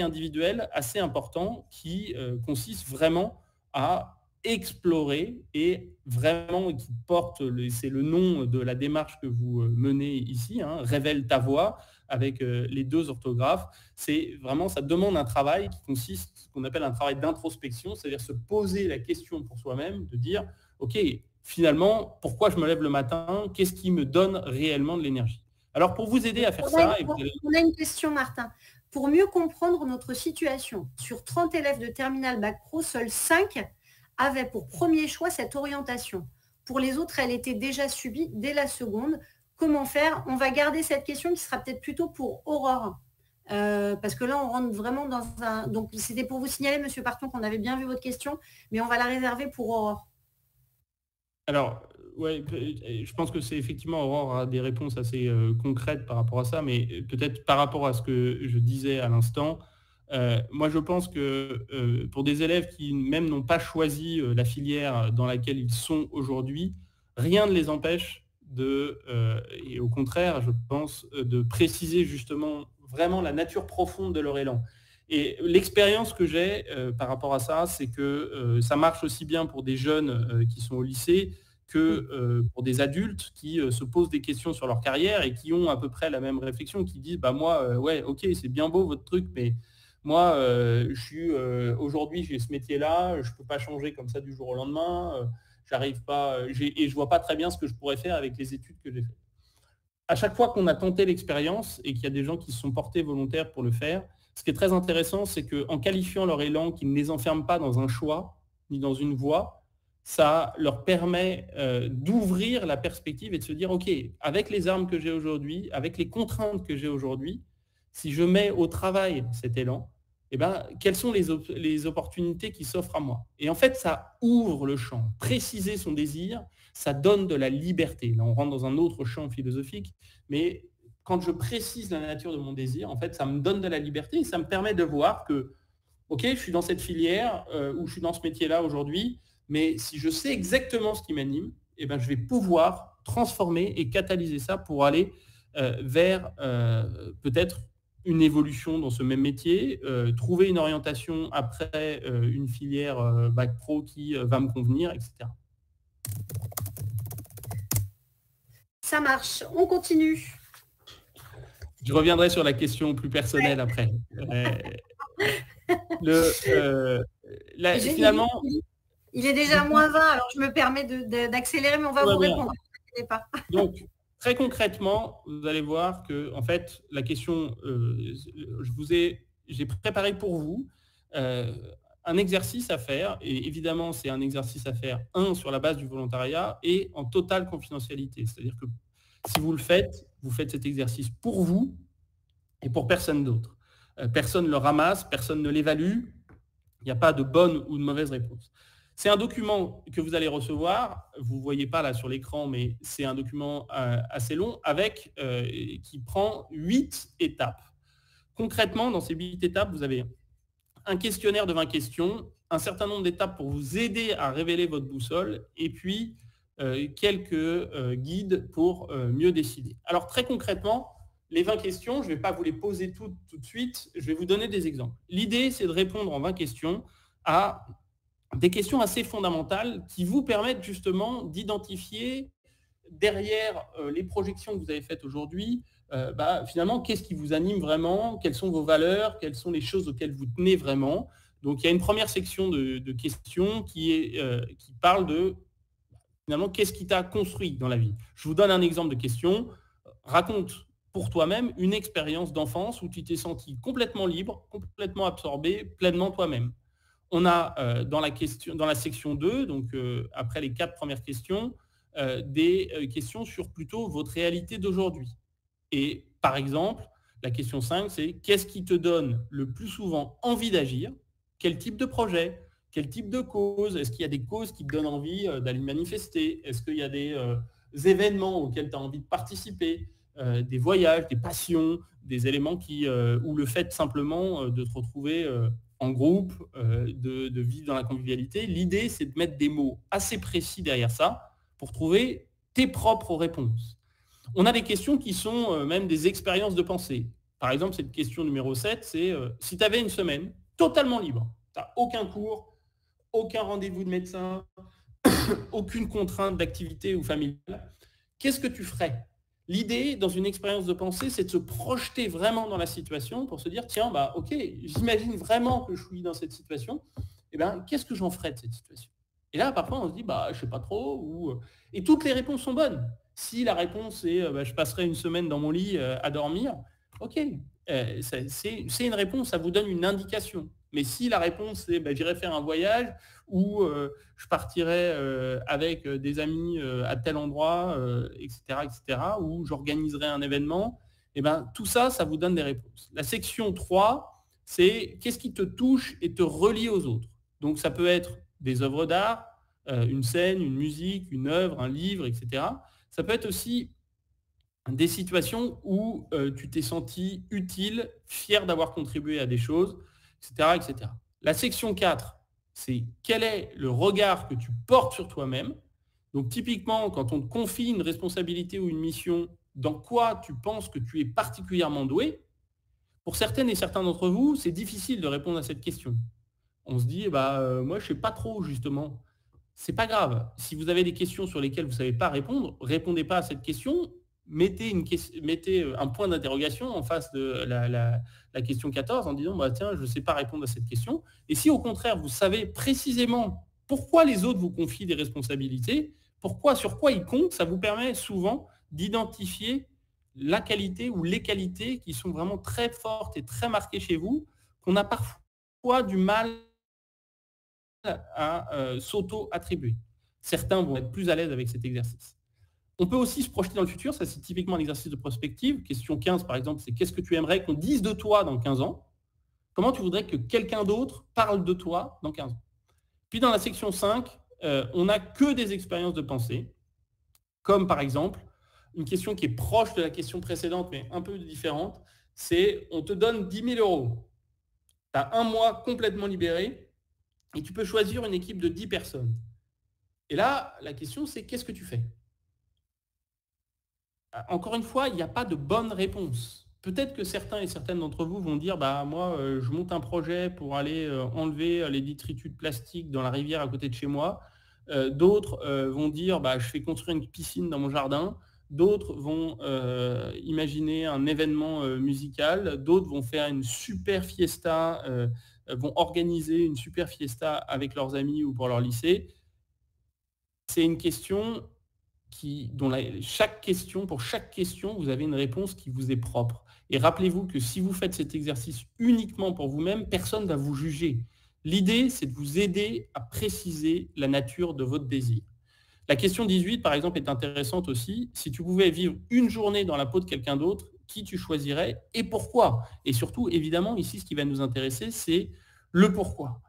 individuel assez important qui consiste vraiment à explorer et vraiment qui porte, c'est le nom de la démarche que vous menez ici, révèle ta voix, avec les deux orthographes. C'est vraiment, ça demande un travail qui consiste, ce qu'on appelle un travail d'introspection, c'est-à-dire se poser la question pour soi-même, de dire, OK, finalement, pourquoi je me lève le matin? Qu'est-ce qui me donne réellement de l'énergie? Alors, pour vous aider à faire ça... On a une question, Martin. Pour mieux comprendre notre situation, sur 30 élèves de Terminal Bac Pro, seuls 5 avaient pour premier choix cette orientation. Pour les autres, elle était déjà subie dès la seconde. Comment faire? On va garder cette question qui sera peut-être plutôt pour Aurore. Parce que là, on rentre vraiment dans un... Donc, c'était pour vous signaler, Monsieur Parton, qu'on avait bien vu votre question, mais on va la réserver pour Aurore. Alors, ouais, je pense que c'est effectivement, Aurore a des réponses assez concrètes par rapport à ça, mais peut-être par rapport à ce que je disais à l'instant, moi je pense que pour des élèves qui même n'ont pas choisi la filière dans laquelle ils sont aujourd'hui, rien ne les empêche et au contraire, je pense, de préciser justement vraiment la nature profonde de leur élan. Et l'expérience que j'ai par rapport à ça, c'est que ça marche aussi bien pour des jeunes qui sont au lycée que pour des adultes qui se posent des questions sur leur carrière et qui ont à peu près la même réflexion, qui disent bah moi, ouais, ok, c'est bien beau votre truc, mais moi, aujourd'hui, j'ai ce métier-là, je ne peux pas changer comme ça du jour au lendemain, j'arrive pas, et je ne vois pas très bien ce que je pourrais faire avec les études que j'ai faites. À chaque fois qu'on a tenté l'expérience et qu'il y a des gens qui se sont portés volontaires pour le faire, ce qui est très intéressant, c'est qu'en qualifiant leur élan, qu'ils ne les enferment pas dans un choix ni dans une voie, ça leur permet d'ouvrir la perspective et de se dire, OK, avec les armes que j'ai aujourd'hui, avec les contraintes que j'ai aujourd'hui, si je mets au travail cet élan, eh ben, quelles sont les opportunités qui s'offrent à moi? Et en fait, ça ouvre le champ. Préciser son désir, ça donne de la liberté. Là, on rentre dans un autre champ philosophique, mais quand je précise la nature de mon désir, en fait, ça me donne de la liberté et ça me permet de voir que, OK, je suis dans cette filière ou je suis dans ce métier-là aujourd'hui, mais si je sais exactement ce qui m'anime, eh ben, je vais pouvoir transformer et catalyser ça pour aller vers peut-être une évolution dans ce même métier, trouver une orientation après une filière bac pro qui va me convenir, etc. Ça marche, on continue. Je reviendrai sur la question plus personnelle après. Finalement, il est déjà moins 20, alors je me permets d'accélérer, mais on va vous répondre. Donc, très concrètement, vous allez voir que, en fait, la question, j'ai préparé pour vous un exercice à faire, et évidemment, c'est un exercice à faire, sur la base du volontariat et en totale confidentialité. C'est-à-dire que si vous le faites, vous faites cet exercice pour vous et pour personne d'autre. Personne ne le ramasse, personne ne l'évalue, il n'y a pas de bonne ou de mauvaise réponse. C'est un document que vous allez recevoir, vous ne voyez pas là sur l'écran, mais c'est un document assez long qui prend 8 étapes. Concrètement, dans ces 8 étapes, vous avez un questionnaire de 20 questions, un certain nombre d'étapes pour vous aider à révéler votre boussole, et puis quelques guides pour mieux décider. Alors très concrètement, les 20 questions, je ne vais pas vous les poser tout de suite, je vais vous donner des exemples. L'idée, c'est de répondre en 20 questions à des questions assez fondamentales qui vous permettent justement d'identifier derrière les projections que vous avez faites aujourd'hui, finalement, qu'est-ce qui vous anime vraiment, quelles sont vos valeurs, quelles sont les choses auxquelles vous tenez vraiment. Donc, il y a une première section de questions qui parle de, finalement, qu'est-ce qui t'a construit dans la vie. Je vous donne un exemple de question. Raconte pour toi-même une expérience d'enfance où tu t'es senti complètement libre, complètement absorbé, pleinement toi-même. On a dans la section 2, donc après les 4 premières questions, des questions sur plutôt votre réalité d'aujourd'hui. Et par exemple, la question 5, c'est qu'est-ce qui te donne le plus souvent envie d'agir? Quel type de projet? Quel type de cause? Est-ce qu'il y a des causes qui te donnent envie d'aller manifester? Est-ce qu'il y a des événements auxquels tu as envie de participer? Des voyages, des passions, des éléments ou le fait simplement de te retrouver en groupe, de vivre dans la convivialité. L'idée, c'est de mettre des mots assez précis derrière ça pour trouver tes propres réponses. On a des questions qui sont même des expériences de pensée. Par exemple, cette question numéro 7, c'est si tu avais une semaine totalement libre, tu n'as aucun cours, aucun rendez-vous de médecin, aucune contrainte d'activité ou familiale, qu'est-ce que tu ferais? L'idée, dans une expérience de pensée, c'est de se projeter vraiment dans la situation pour se dire, tiens, ok, j'imagine vraiment que je suis dans cette situation, et qu'est-ce que j'en ferais de cette situation? Et là, parfois, on se dit, je ne sais pas trop, et toutes les réponses sont bonnes. Si la réponse est, je passerai une semaine dans mon lit à dormir, ok, c'est une réponse, ça vous donne une indication. Mais si la réponse est, j'irai faire un voyage, ou je partirai avec des amis à tel endroit, etc., ou j'organiserai un événement, tout ça, ça vous donne des réponses. La section 3, c'est qu'est-ce qui te touche et te relie aux autres. Donc ça peut être des œuvres d'art, une scène, une musique, une œuvre, un livre, etc. Ça peut être aussi des situations où tu t'es senti utile, fier d'avoir contribué à des choses, etc., etc. La section 4, c'est quel est le regard que tu portes sur toi-même. Donc typiquement, quand on te confie une responsabilité ou une mission, dans quoi tu penses que tu es particulièrement doué. Pour certaines et certains d'entre vous, c'est difficile de répondre à cette question. On se dit, moi, je ne sais pas trop, justement. C'est pas grave. Si vous avez des questions sur lesquelles vous ne savez pas répondre, répondez pas à cette question. Mettez un point d'interrogation en face de la question 14 en disant, tiens, je ne sais pas répondre à cette question. Et si au contraire, vous savez précisément pourquoi les autres vous confient des responsabilités, sur quoi ils comptent, ça vous permet souvent d'identifier la qualité ou les qualités qui sont vraiment très fortes et très marquées chez vous, qu'on a parfois du mal à s'auto-attribuer. Certains vont être plus à l'aise avec cet exercice. On peut aussi se projeter dans le futur, ça c'est typiquement un exercice de prospective. Question 15 par exemple, c'est qu'est-ce que tu aimerais qu'on dise de toi dans 15 ans? Comment tu voudrais que quelqu'un d'autre parle de toi dans 15 ans? Puis dans la section 5, on n'a que des expériences de pensée, comme par exemple, une question qui est proche de la question précédente, mais un peu différente, c'est on te donne 10 000 euros. Tu as un mois complètement libéré et tu peux choisir une équipe de 10 personnes. Et là, la question, c'est qu'est-ce que tu fais? Encore une fois, il n'y a pas de bonne réponse. Peut-être que certains et certaines d'entre vous vont dire, moi, je monte un projet pour aller enlever les détritus de plastique dans la rivière à côté de chez moi. D'autres vont dire, je fais construire une piscine dans mon jardin. D'autres vont imaginer un événement musical. D'autres vont faire une super fiesta, vont organiser une super fiesta avec leurs amis ou pour leur lycée. C'est une question pour chaque question, vous avez une réponse qui vous est propre. Et rappelez-vous que si vous faites cet exercice uniquement pour vous-même, personne ne va vous juger. L'idée, c'est de vous aider à préciser la nature de votre désir. La question 18, par exemple, est intéressante aussi. Si tu pouvais vivre une journée dans la peau de quelqu'un d'autre, qui tu choisirais et pourquoi? Et surtout, évidemment, ici, ce qui va nous intéresser, c'est le pourquoi.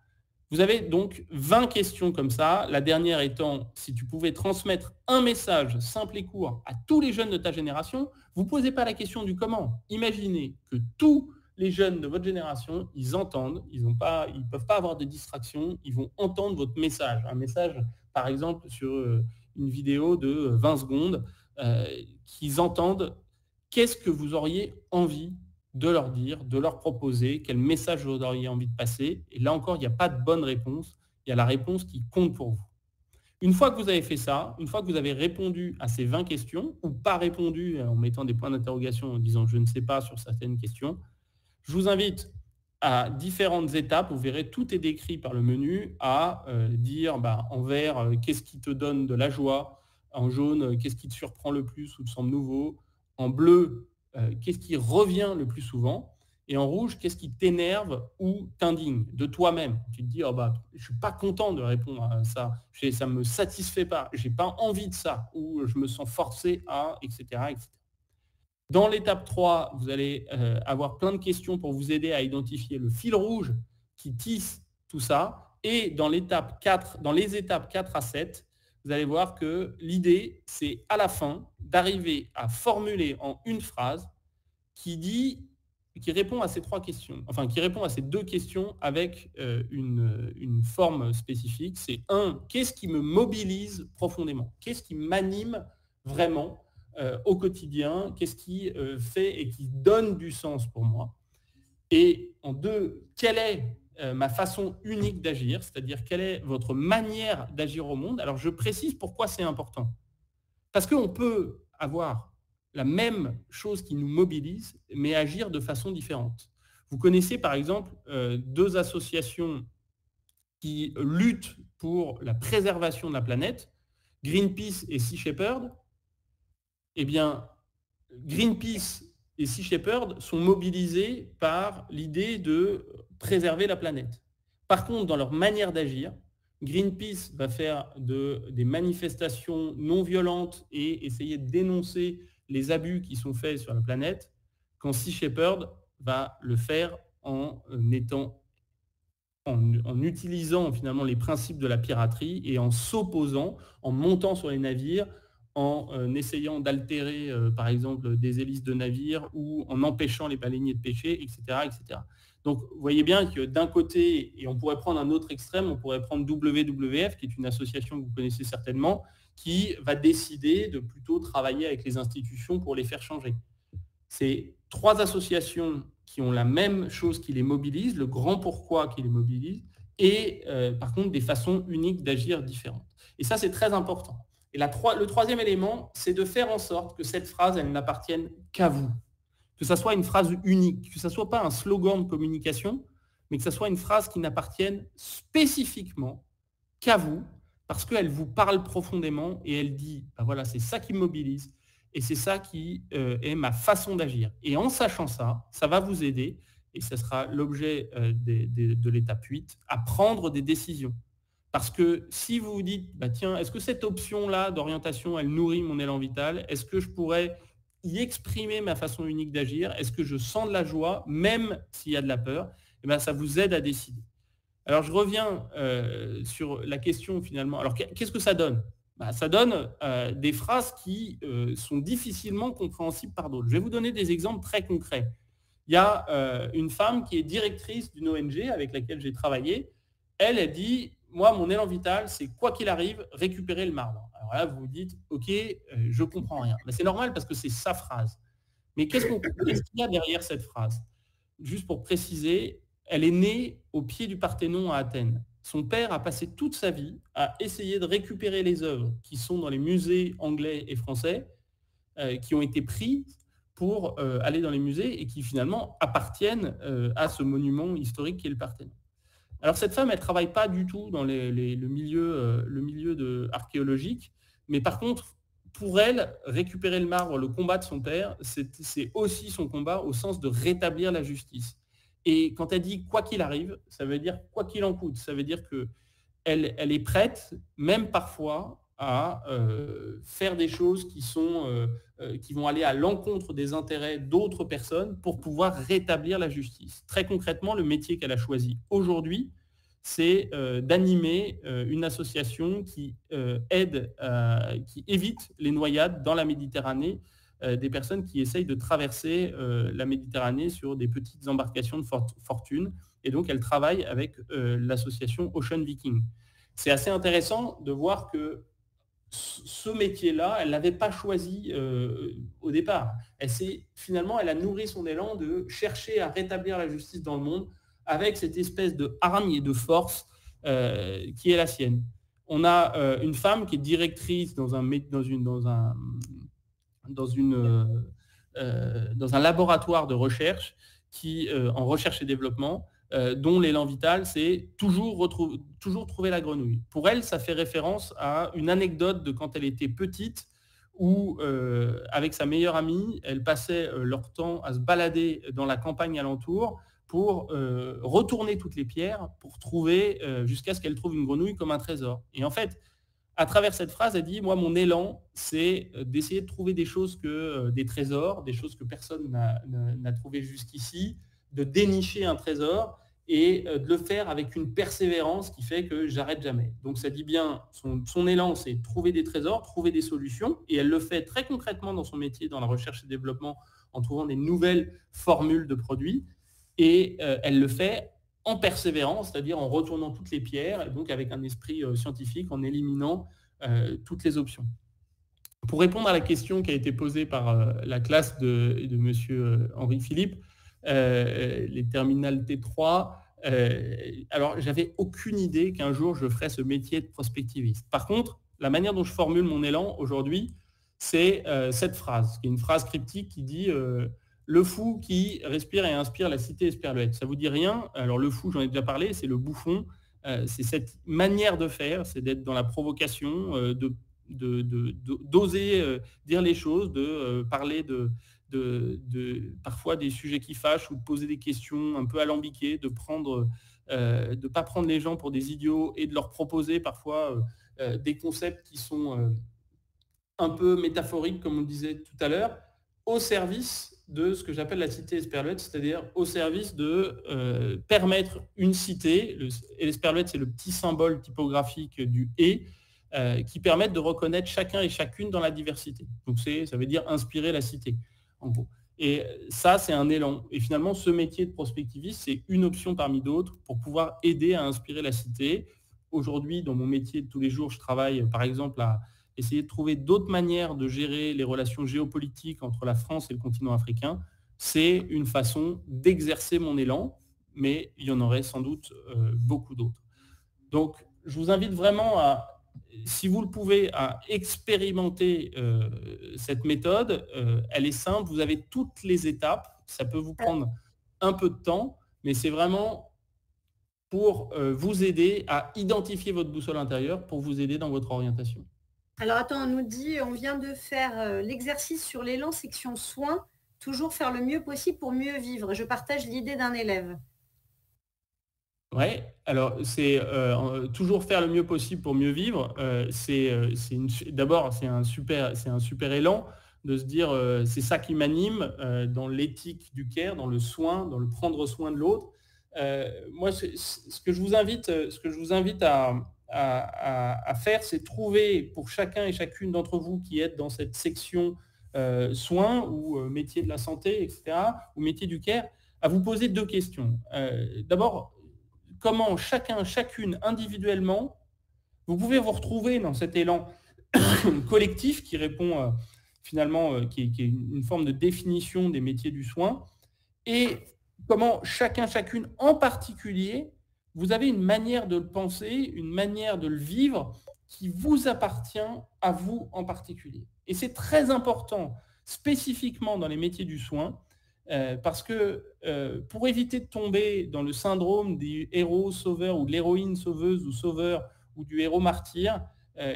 Vous avez donc 20 questions comme ça, la dernière étant, si tu pouvais transmettre un message simple et court à tous les jeunes de ta génération, vous ne posez pas la question du comment. Imaginez que tous les jeunes de votre génération, ils entendent, ils ne peuvent pas avoir de distraction, ils vont entendre votre message. Un message, par exemple, sur une vidéo de 20 secondes, qu'ils entendent qu'est-ce que vous auriez envie de leur dire, de leur proposer, quel message vous auriez envie de passer. Et là encore, il n'y a pas de bonne réponse, il y a la réponse qui compte pour vous. Une fois que vous avez fait ça, une fois que vous avez répondu à ces 20 questions, ou pas répondu en mettant des points d'interrogation en disant « je ne sais pas » sur certaines questions, je vous invite à différentes étapes, vous verrez, tout est décrit par le menu, à dire en vert, qu'est-ce qui te donne de la joie, en jaune, qu'est-ce qui te surprend le plus ou te semble nouveau, en bleu, qu'est-ce qui revient le plus souvent, et en rouge, qu'est-ce qui t'énerve ou t'indigne de toi-même. Tu te dis, je ne suis pas content de répondre à ça, ça ne me satisfait pas, je n'ai pas envie de ça, ou je me sens forcé à, etc. etc. Dans l'étape 3, vous allez avoir plein de questions pour vous aider à identifier le fil rouge qui tisse tout ça. Et dans l'étape 4, dans les étapes 4 à 7, vous allez voir que l'idée, c'est à la fin d'arriver à formuler en une phrase qui répond à ces 3 questions, qui répond à ces 2 questions avec une forme spécifique. C'est 1, qu'est-ce qui me mobilise profondément? Qu'est-ce qui m'anime vraiment au quotidien? Qu'est-ce qui fait et qui donne du sens pour moi? Et en 2, quelle est ma façon unique d'agir, c'est-à-dire quelle est votre manière d'agir au monde? Alors je précise pourquoi c'est important. Parce qu'on peut avoir la même chose qui nous mobilise, mais agir de façon différente. Vous connaissez par exemple 2 associations qui luttent pour la préservation de la planète, Greenpeace et Sea Shepherd. Eh bien, Greenpeace et Sea Shepherd sont mobilisés par l'idée de préserver la planète. Par contre, dans leur manière d'agir, Greenpeace va faire des manifestations non violentes et essayer de dénoncer les abus qui sont faits sur la planète, quand Sea Shepherd va le faire en utilisant finalement les principes de la piraterie et en s'opposant, en montant sur les navires, en essayant d'altérer, par exemple, des hélices de navires ou en empêchant les baleiniers de pêcher, etc., etc. Donc, vous voyez bien que d'un côté, et on pourrait prendre un autre extrême, on pourrait prendre WWF, qui est une association que vous connaissez certainement, qui va décider de plutôt travailler avec les institutions pour les faire changer. C'est 3 associations qui ont la même chose qui les mobilise, le grand pourquoi qui les mobilise, et par contre des façons uniques d'agir différentes. Et ça, c'est très important. Et le 3e élément, c'est de faire en sorte que cette phrase, elle n'appartienne qu'à vous. Que ça soit une phrase unique, que ça ne soit pas un slogan de communication, mais que ça soit une phrase qui n'appartienne spécifiquement qu'à vous, parce qu'elle vous parle profondément et elle dit, ben voilà, c'est ça qui me mobilise et c'est ça qui est ma façon d'agir. Et en sachant ça, ça va vous aider, et ce sera l'objet de l'étape 8, à prendre des décisions. Parce que si vous vous dites, bah tiens, est-ce que cette option-là d'orientation, elle nourrit mon élan vital? Est-ce que je pourrais y exprimer ma façon unique d'agir? Est-ce que je sens de la joie, même s'il y a de la peur? Et bien, ça vous aide à décider. Alors, je reviens sur la question finalement. Alors, qu'est-ce que ça donne? Ça donne des phrases qui sont difficilement compréhensibles par d'autres. Je vais vous donner des exemples très concrets. Il y a une femme qui est directrice d'une ONG avec laquelle j'ai travaillé. Elle dit, moi, mon élan vital, c'est quoi qu'il arrive, récupérer le marbre. Alors là, vous vous dites, OK, je ne comprends rien. C'est normal parce que c'est sa phrase. Mais qu'est-ce qu'il y a derrière cette phrase? Juste pour préciser, elle est née au pied du Parthénon à Athènes. Son père a passé toute sa vie à essayer de récupérer les œuvres qui sont dans les musées anglais et français, qui ont été prises pour aller dans les musées et qui finalement appartiennent à ce monument historique qui est le Parthénon. Alors cette femme, elle ne travaille pas du tout dans le milieu archéologique, mais par contre, pour elle, récupérer le marbre, le combat de son père, c'est aussi son combat au sens de rétablir la justice. Et quand elle dit « quoi qu'il arrive », ça veut dire « quoi qu'il en coûte ». Ça veut dire qu'elle est prête, même parfois, à faire des choses qui vont aller à l'encontre des intérêts d'autres personnes pour pouvoir rétablir la justice. Très concrètement, le métier qu'elle a choisi aujourd'hui, c'est d'animer une association qui qui évite les noyades dans la Méditerranée, des personnes qui essayent de traverser la Méditerranée sur des petites embarcations de fortune. Et donc, elle travaille avec l'association Ocean Viking. C'est assez intéressant de voir que ce métier-là, elle ne l'avait pas choisi au départ. Finalement, elle a nourri son élan de chercher à rétablir la justice dans le monde avec cette espèce de hargne et de force qui est la sienne. On a une femme qui est directrice dans un laboratoire de recherche en recherche et développement, dont l'élan vital, c'est toujours trouver la grenouille. Pour elle, ça fait référence à une anecdote de quand elle était petite, où avec sa meilleure amie, elle passait leur temps à se balader dans la campagne alentour pour retourner toutes les pierres, pour trouver, jusqu'à ce qu'elle trouve une grenouille comme un trésor. Et en fait, à travers cette phrase, elle dit, moi, mon élan, c'est d'essayer de trouver des choses des trésors, des choses que personne n'a trouvées jusqu'ici, de dénicher un trésor et de le faire avec une persévérance qui fait que j'arrête jamais. Donc ça dit bien, son élan, c'est trouver des trésors, trouver des solutions, et elle le fait très concrètement dans son métier, dans la recherche et développement, en trouvant des nouvelles formules de produits, et elle le fait en persévérance, c'est-à-dire en retournant toutes les pierres, et donc avec un esprit scientifique, en éliminant toutes les options. Pour répondre à la question qui a été posée par la classe de M. Henri Philippe, les terminales T3, alors j'avais aucune idée qu'un jour je ferais ce métier de prospectiviste. Par contre, la manière dont je formule mon élan aujourd'hui, c'est cette phrase, qui est une phrase cryptique qui dit le fou qui respire et inspire la cité esperluette. Ça vous dit rien? Alors le fou, j'en ai déjà parlé, c'est le bouffon. C'est cette manière de faire, c'est d'être dans la provocation, d'oser dire les choses, de parler parfois des sujets qui fâchent ou de poser des questions un peu alambiquées, de ne pas prendre les gens pour des idiots et de leur proposer parfois des concepts qui sont un peu métaphoriques, comme on disait tout à l'heure, au service de ce que j'appelle la cité esperluette, c'est-à-dire au service de permettre une cité, et l'esperluette c'est le petit symbole typographique du « et », qui permettent de reconnaître chacun et chacune dans la diversité. Donc ça veut dire inspirer la cité, en gros. Et ça, c'est un élan. Et finalement, ce métier de prospectiviste, c'est une option parmi d'autres pour pouvoir aider à inspirer la cité. Aujourd'hui, dans mon métier de tous les jours, je travaille par exemple à essayer de trouver d'autres manières de gérer les relations géopolitiques entre la France et le continent africain, c'est une façon d'exercer mon élan, mais il y en aurait sans doute beaucoup d'autres. Donc, je vous invite vraiment à, si vous le pouvez, à expérimenter cette méthode. Elle est simple, vous avez toutes les étapes, ça peut vous prendre un peu de temps, mais c'est vraiment pour vous aider à identifier votre boussole intérieure, pour vous aider dans votre orientation. Alors attends, on nous dit, on vient de faire l'exercice sur l'élan section soins, toujours faire le mieux possible pour mieux vivre. Je partage l'idée d'un élève. Oui, alors c'est toujours faire le mieux possible pour mieux vivre. D'abord, c'est un super élan de se dire c'est ça qui m'anime dans l'éthique du care, dans le soin, dans le prendre soin de l'autre. Moi, ce que je vous invite à faire, c'est trouver pour chacun et chacune d'entre vous qui êtes dans cette section soins ou métier de la santé, etc., ou métier du care, à vous poser deux questions. D'abord, comment chacune individuellement, vous pouvez vous retrouver dans cet élan collectif qui répond finalement, qui est une forme de définition des métiers du soin, et comment chacune en particulier, vous avez une manière de le penser, une manière de le vivre qui vous appartient à vous en particulier. Et c'est très important, spécifiquement dans les métiers du soin, parce que pour éviter de tomber dans le syndrome du héros sauveur ou de l'héroïne sauveuse ou sauveur ou du héros martyr,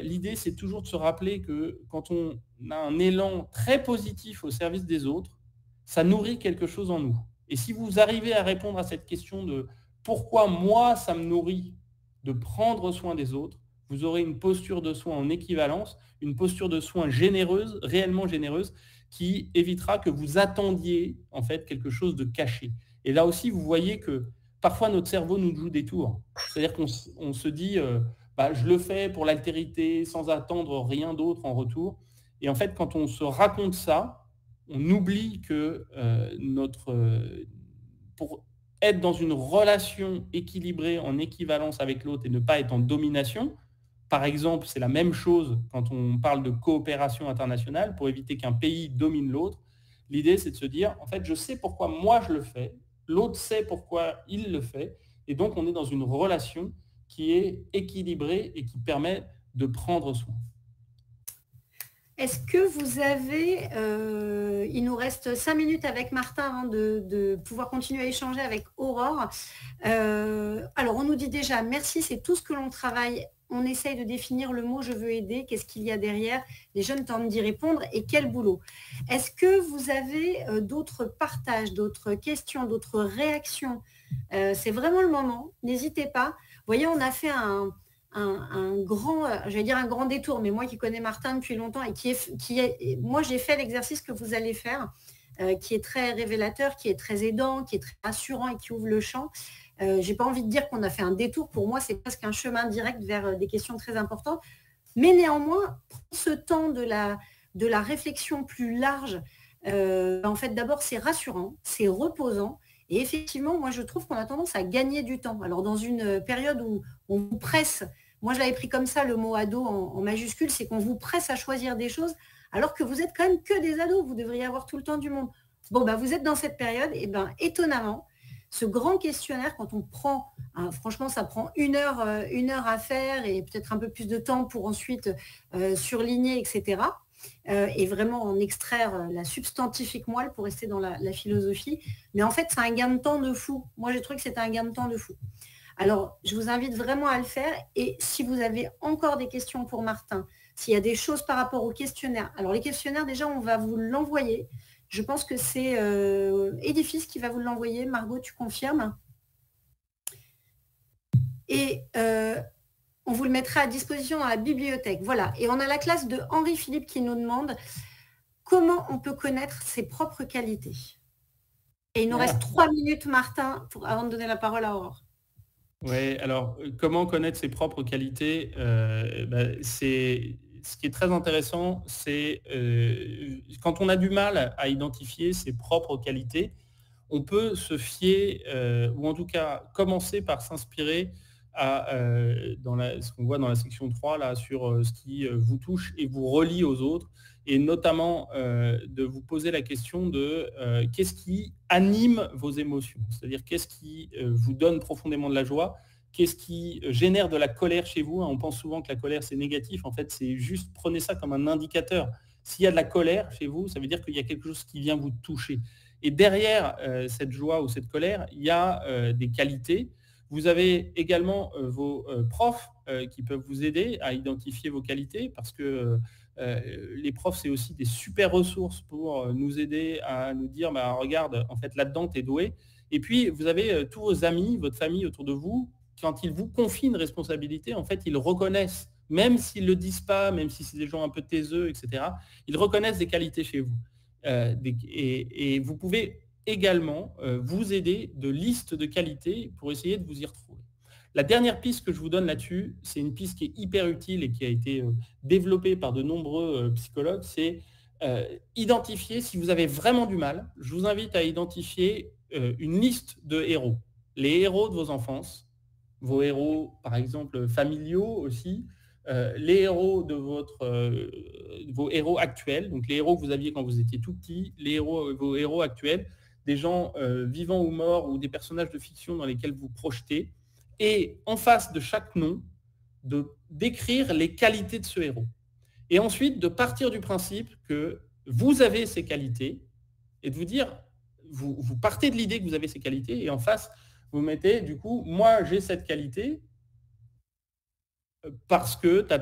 l'idée c'est toujours de se rappeler que quand on a un élan très positif au service des autres, ça nourrit quelque chose en nous. Et si vous arrivez à répondre à cette question de pourquoi moi ça me nourrit de prendre soin des autres, vous aurez une posture de soin en équivalence, une posture de soin généreuse, réellement généreuse, qui évitera que vous attendiez en fait quelque chose de caché. Et là aussi, vous voyez que parfois notre cerveau nous joue des tours. C'est-à-dire qu'on se dit je le fais pour l'altérité sans attendre rien d'autre en retour. Et en fait, quand on se raconte ça, on oublie que pour être dans une relation équilibrée en équivalence avec l'autre et ne pas être en domination, par exemple, c'est la même chose quand on parle de coopération internationale pour éviter qu'un pays domine l'autre. L'idée, c'est de se dire, en fait, je sais pourquoi moi je le fais, l'autre sait pourquoi il le fait, et donc on est dans une relation qui est équilibrée et qui permet de prendre soin. Est-ce que vous avez, il nous reste 5 minutes avec Martin avant de pouvoir continuer à échanger avec Aurore. Alors, on nous dit déjà, merci, c'est tout ce que l'on travaille. On essaye de définir le mot « je veux aider », qu'est-ce qu'il y a derrière. Les jeunes tentent d'y répondre et quel boulot. Est-ce que vous avez d'autres partages, d'autres questions, d'autres réactions? C'est vraiment le moment, n'hésitez pas. Vous voyez, on a fait un grand détour, mais moi qui connais Martin depuis longtemps et moi j'ai fait l'exercice que vous allez faire, qui est très révélateur, qui est très aidant, qui est très rassurant et qui ouvre le champ. J'ai pas envie de dire qu'on a fait un détour. Pour moi, c'est presque un chemin direct vers des questions très importantes. Mais néanmoins, ce temps de la réflexion plus large, en fait, d'abord, c'est rassurant, c'est reposant. Et effectivement, moi, je trouve qu'on a tendance à gagner du temps. Alors, dans une période où on vous presse, moi, je l'avais pris comme ça, le mot ado en majuscule, c'est qu'on vous presse à choisir des choses, alors que vous êtes quand même que des ados. Vous devriez avoir tout le temps du monde. Bon, vous êtes dans cette période, et étonnamment, ce grand questionnaire, quand on prend, franchement, ça prend une heure à faire et peut-être un peu plus de temps pour ensuite surligner, etc. Et vraiment en extraire la substantifique moelle pour rester dans la philosophie. Mais en fait, c'est un gain de temps de fou. Moi, j'ai trouvé que c'était un gain de temps de fou. Alors, je vous invite vraiment à le faire. Et si vous avez encore des questions pour Martin, s'il y a des choses par rapport au questionnaire. Alors, les questionnaires, déjà, on va vous l'envoyer. Je pense que c'est Édifice qui va vous l'envoyer. Margot, tu confirmes? Et on vous le mettra à disposition dans la bibliothèque. Voilà. Et on a la classe de Henri-Philippe qui nous demande comment on peut connaître ses propres qualités. Et il nous reste 3 minutes, Martin, avant de donner la parole à Aurore. Oui, alors comment connaître ses propres qualités? Ce qui est très intéressant, c'est quand on a du mal à identifier ses propres qualités, on peut se fier, ou en tout cas commencer par s'inspirer ce qu'on voit dans la section 3, là, sur ce qui vous touche et vous relie aux autres, et notamment de vous poser la question de qu'est-ce qui anime vos émotions, c'est-à-dire qu'est-ce qui vous donne profondément de la joie, qu'est-ce qui génère de la colère chez vous. On pense souvent que la colère, c'est négatif. En fait, c'est juste, prenez ça comme un indicateur. S'il y a de la colère chez vous, ça veut dire qu'il y a quelque chose qui vient vous toucher. Et derrière cette joie ou cette colère, il y a des qualités. Vous avez également vos profs qui peuvent vous aider à identifier vos qualités, parce que les profs, c'est aussi des super ressources pour nous aider à nous dire, regarde, en fait, là-dedans, tu es doué. Et puis, vous avez tous vos amis, votre famille autour de vous. Quand ils vous confient une responsabilité, en fait, ils reconnaissent, même s'ils ne le disent pas, même si c'est des gens un peu taiseux, etc., ils reconnaissent des qualités chez vous. Et vous pouvez également vous aider de listes de qualités pour essayer de vous y retrouver. La dernière piste que je vous donne là-dessus, c'est une piste qui est hyper utile et qui a été développée par de nombreux psychologues, c'est identifier, si vous avez vraiment du mal, je vous invite à identifier une liste de héros. Les héros de vos enfances, vos héros, par exemple, familiaux aussi, les héros de vos héros actuels, donc les héros que vous aviez quand vous étiez tout petit, vos héros actuels, des gens vivants ou morts ou des personnages de fiction dans lesquels vous projetez, et en face de chaque nom, de décrire les qualités de ce héros. Et ensuite, de partir du principe que vous avez ces qualités et de vous dire, vous partez de l'idée que vous avez ces qualités et en face, vous mettez, du coup, moi, j'ai cette qualité parce que ta.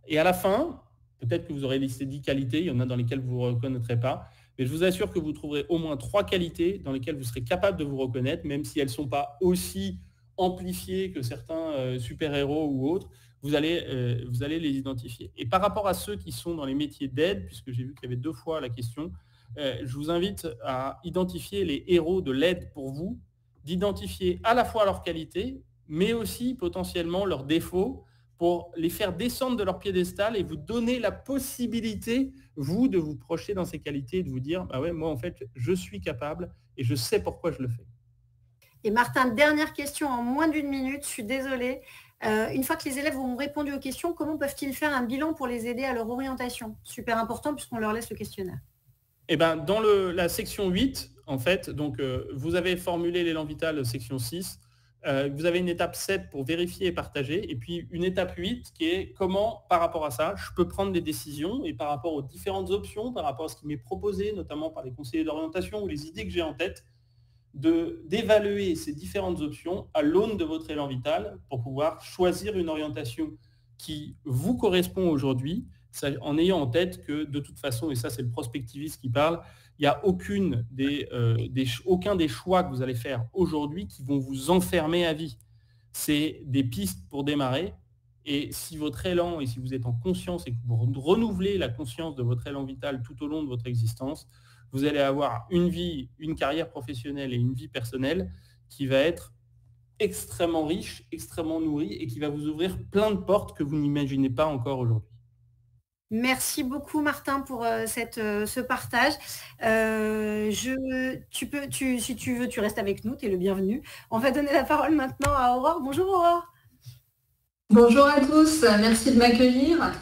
Et à la fin, peut-être que vous aurez listé 10 qualités, il y en a dans lesquelles vous ne vous reconnaîtrez pas, mais je vous assure que vous trouverez au moins 3 qualités dans lesquelles vous serez capable de vous reconnaître, même si elles ne sont pas aussi amplifiées que certains super-héros ou autres, vous allez les identifier. Et par rapport à ceux qui sont dans les métiers d'aide, puisque j'ai vu qu'il y avait 2 fois la question, je vous invite à identifier les héros de l'aide pour vous, d'identifier à la fois leurs qualités, mais aussi potentiellement leurs défauts, pour les faire descendre de leur piédestal et vous donner la possibilité, vous, de vous projeter dans ces qualités et de vous dire, ouais, moi, en fait, je suis capable et je sais pourquoi je le fais. Et Martin, dernière question en moins d'1 minute, je suis désolée. Une fois que les élèves auront répondu aux questions, comment peuvent-ils faire un bilan pour les aider à leur orientation? Super important puisqu'on leur laisse le questionnaire. Eh ben, dans la section 8, en fait, donc, vous avez formulé l'élan vital section 6, vous avez une étape 7 pour vérifier et partager, et puis une étape 8 qui est comment, par rapport à ça, je peux prendre des décisions, et par rapport aux différentes options, par rapport à ce qui m'est proposé, notamment par les conseillers d'orientation ou les idées que j'ai en tête, d'évaluer ces différentes options à l'aune de votre élan vital pour pouvoir choisir une orientation qui vous correspond aujourd'hui, en ayant en tête que de toute façon, et ça c'est le prospectiviste qui parle, il n'y a aucun des choix que vous allez faire aujourd'hui qui vont vous enfermer à vie. C'est des pistes pour démarrer, et si votre élan, et si vous êtes en conscience et que vous renouvelez la conscience de votre élan vital tout au long de votre existence, vous allez avoir une vie, une carrière professionnelle et une vie personnelle qui va être extrêmement riche, extrêmement nourrie et qui va vous ouvrir plein de portes que vous n'imaginez pas encore aujourd'hui. Merci beaucoup Martin pour ce partage. Si tu veux, tu restes avec nous, tu es le bienvenu. On va donner la parole maintenant à Aurore. Bonjour Aurore. Bonjour à tous, merci de m'accueillir.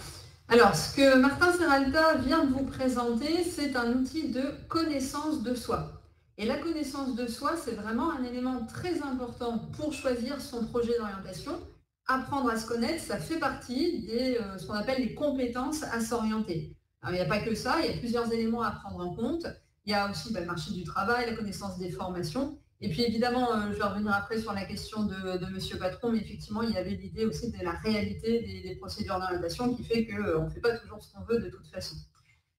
Alors, ce que Martin Serralta vient de vous présenter, c'est un outil de connaissance de soi. Et la connaissance de soi, c'est vraiment un élément très important pour choisir son projet d'orientation. Apprendre à se connaître, ça fait partie de ce qu'on appelle les compétences à s'orienter. Alors, il n'y a pas que ça, il y a plusieurs éléments à prendre en compte. Il y a aussi le marché du travail, la connaissance des formations. Et puis évidemment, je vais revenir après sur la question de Monsieur Patron, mais effectivement, il y avait l'idée aussi de la réalité des procédures d'orientation qui fait qu'on ne fait pas toujours ce qu'on veut de toute façon.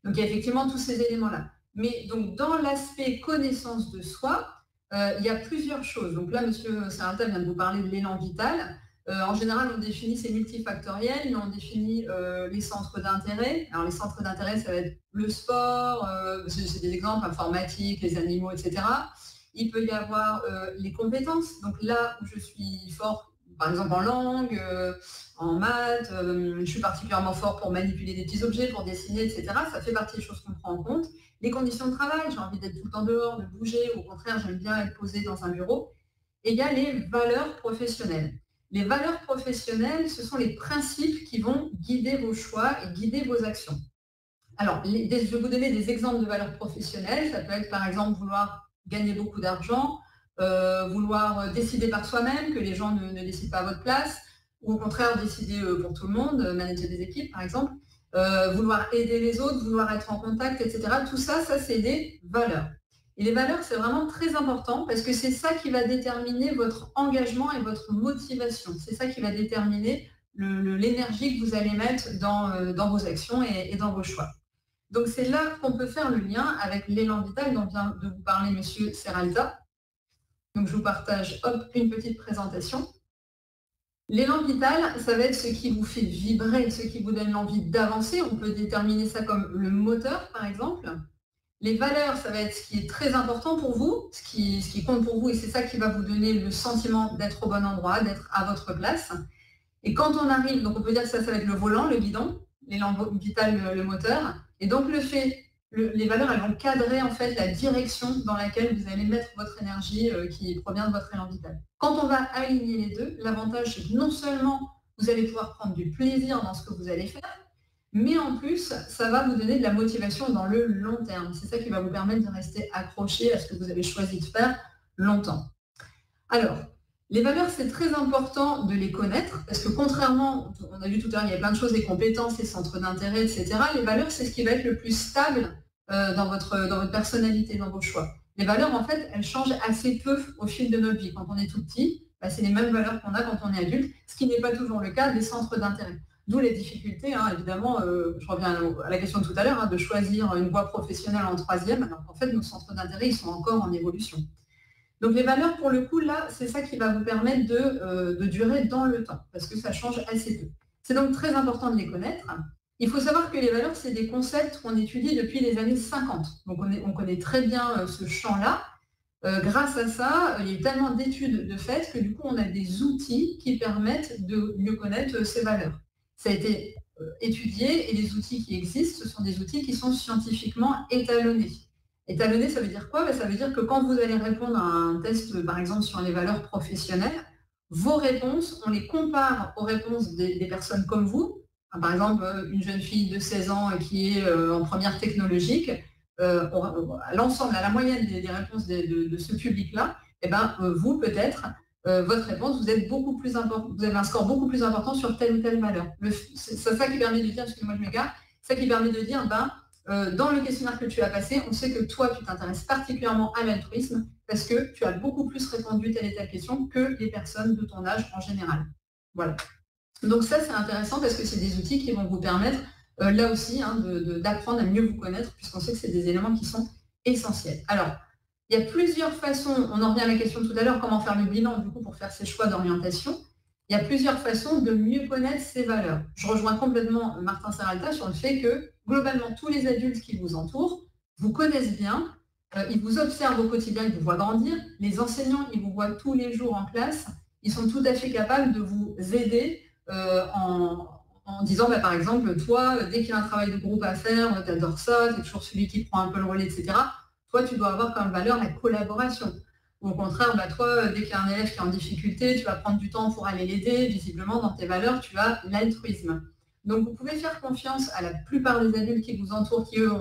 Donc il y a effectivement tous ces éléments-là. Mais donc dans l'aspect connaissance de soi, il y a plusieurs choses. Donc là, Monsieur Serralta vient de vous parler de l'élan vital. En général, on définit, c'est multifactoriel, mais on définit les centres d'intérêt. Alors les centres d'intérêt, ça va être le sport, c'est des exemples, informatique, les animaux, etc. Il peut y avoir les compétences. Donc là où je suis fort, par exemple en langue, en maths, je suis particulièrement fort pour manipuler des petits objets, pour dessiner, etc. Ça fait partie des choses qu'on prend en compte. Les conditions de travail, j'ai envie d'être tout le temps dehors, de bouger, au contraire, j'aime bien être posée dans un bureau. et il y a les valeurs professionnelles. Les valeurs professionnelles, ce sont les principes qui vont guider vos choix et guider vos actions. Alors, je vais vous donner des exemples de valeurs professionnelles. Ça peut être, par exemple, vouloir gagner beaucoup d'argent, vouloir décider par soi-même, que les gens ne décident pas à votre place, ou au contraire, décider pour tout le monde, manager des équipes, par exemple, vouloir aider les autres, vouloir être en contact, etc. Tout ça, c'est des valeurs. Et les valeurs, c'est vraiment très important parce que c'est ça qui va déterminer votre engagement et votre motivation. C'est ça qui va déterminer l'énergie que vous allez mettre dans vos actions et dans vos choix. Donc, c'est là qu'on peut faire le lien avec l'élan vital dont vient de vous parler M. Serralta. Donc, je vous partage une petite présentation. L'élan vital, ça va être ce qui vous fait vibrer, ce qui vous donne l'envie d'avancer. On peut déterminer ça comme le moteur, par exemple. Les valeurs, ça va être ce qui est très important pour vous, ce qui compte pour vous, et c'est ça qui va vous donner le sentiment d'être au bon endroit, d'être à votre place. Et quand on arrive, donc on peut dire que ça va être le volant, le guidon, l'élan vital, le moteur. Et donc les valeurs, elles vont cadrer en fait la direction dans laquelle vous allez mettre votre énergie qui provient de votre élan vital. Quand on va aligner les deux, l'avantage, c'est que non seulement vous allez pouvoir prendre du plaisir dans ce que vous allez faire, mais en plus, ça va vous donner de la motivation dans le long terme. C'est ça qui va vous permettre de rester accroché à ce que vous avez choisi de faire longtemps. Alors, les valeurs, c'est très important de les connaître, parce que contrairement, on a vu tout à l'heure, il y a plein de choses, les compétences, les centres d'intérêt, etc. Les valeurs, c'est ce qui va être le plus stable dans votre personnalité, dans vos choix. Les valeurs, en fait, elles changent assez peu au fil de notre vie. Quand on est tout petit, c'est les mêmes valeurs qu'on a quand on est adulte, ce qui n'est pas toujours le cas des centres d'intérêt. D'où les difficultés, évidemment, je reviens à la question de tout à l'heure, de choisir une voie professionnelle en 3e, alors qu'en fait, nos centres d'intérêt, ils sont encore en évolution. Donc les valeurs, pour le coup, là, c'est ça qui va vous permettre de durer dans le temps, parce que ça change assez peu. C'est donc très important de les connaître. Il faut savoir que les valeurs, c'est des concepts qu'on étudie depuis les années 50. Donc on connaît très bien ce champ-là. Grâce à ça, il y a eu tellement d'études de fait que du coup, on a des outils qui permettent de mieux connaître ces valeurs. Ça a été étudié et les outils qui existent, ce sont des outils qui sont scientifiquement étalonnés. Étalonné, ça veut dire quoi? Ça veut dire que quand vous allez répondre à un test, par exemple, sur les valeurs professionnelles, vos réponses, on les compare aux réponses des personnes comme vous. Par exemple, une jeune fille de 16 ans qui est en première technologique, l'ensemble, à la moyenne des réponses de ce public-là, vous, peut-être, votre réponse, vous avez un score beaucoup plus important sur telle ou telle valeur. C'est ça qui permet de dire, excusez-moi, je m'égare, ça qui permet de dire, dans le questionnaire que tu as passé, on sait que toi, tu t'intéresses particulièrement à l'altruisme parce que tu as beaucoup plus répondu telle et telle question que les personnes de ton âge en général. Voilà. Donc ça, c'est intéressant parce que c'est des outils qui vont vous permettre, là aussi, d'apprendre à mieux vous connaître puisqu'on sait que c'est des éléments qui sont essentiels. Alors, il y a plusieurs façons, on en revient à la question tout à l'heure, comment faire le bilan du coup pour faire ses choix d'orientation. Il y a plusieurs façons de mieux connaître ses valeurs. Je rejoins complètement Martin Serralta sur le fait que, globalement, tous les adultes qui vous entourent vous connaissent bien, ils vous observent au quotidien, ils vous voient grandir. Les enseignants, ils vous voient tous les jours en classe. Ils sont tout à fait capables de vous aider en disant, par exemple, toi, dès qu'il y a un travail de groupe à faire, tu adores ça, tu es toujours celui qui prend un peu le relais, etc. Toi, tu dois avoir comme valeur la collaboration. Ou au contraire, toi, dès qu'il y a un élève qui est en difficulté, tu vas prendre du temps pour aller l'aider. Visiblement, dans tes valeurs, tu as l'altruisme. Donc, vous pouvez faire confiance à la plupart des adultes qui vous entourent, qui, eux,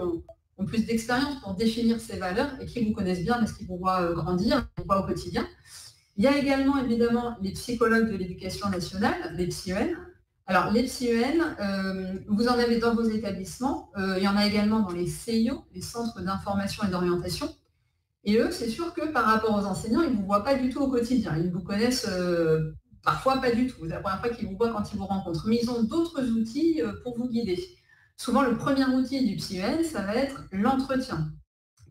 ont plus d'expérience pour définir ces valeurs et qui vous connaissent bien parce qu'ils vous voient grandir, ils vous voient au quotidien. Il y a également, évidemment, les psychologues de l'éducation nationale, les PsyEN. Alors, les PsyEN, vous en avez dans vos établissements. Il y en a également dans les CIO, les centres d'information et d'orientation. Et eux, c'est sûr que par rapport aux enseignants, ils ne vous voient pas du tout au quotidien. Ils vous connaissent parfois pas du tout. C'est la première fois qu'ils vous voient quand ils vous rencontrent. Mais ils ont d'autres outils pour vous guider. Souvent, le premier outil du PsyEN, ça va être l'entretien.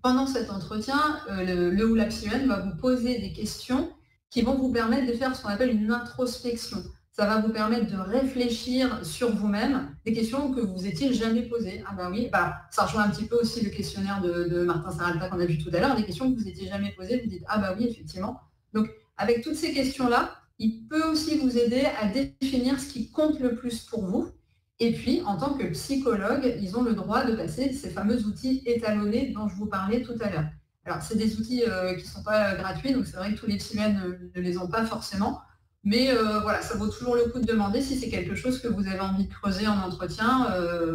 Pendant cet entretien, le ou la PsyEN va vous poser des questions qui vont vous permettre de faire ce qu'on appelle une introspection. Ça va vous permettre de réfléchir sur vous-même, des questions que vous n'étiez jamais posées. Ah oui, ça rejoint un petit peu aussi le questionnaire de Martin Serralta qu'on a vu tout à l'heure, des questions que vous n'étiez jamais posées, vous dites oui, effectivement. Donc, avec toutes ces questions-là, il peut aussi vous aider à définir ce qui compte le plus pour vous. Et puis, en tant que psychologue, ils ont le droit de passer ces fameux outils étalonnés dont je vous parlais tout à l'heure. Alors, c'est des outils qui ne sont pas gratuits, donc c'est vrai que tous les psychologues ne les ont pas forcément. Mais voilà, ça vaut toujours le coup de demander si c'est quelque chose que vous avez envie de creuser en entretien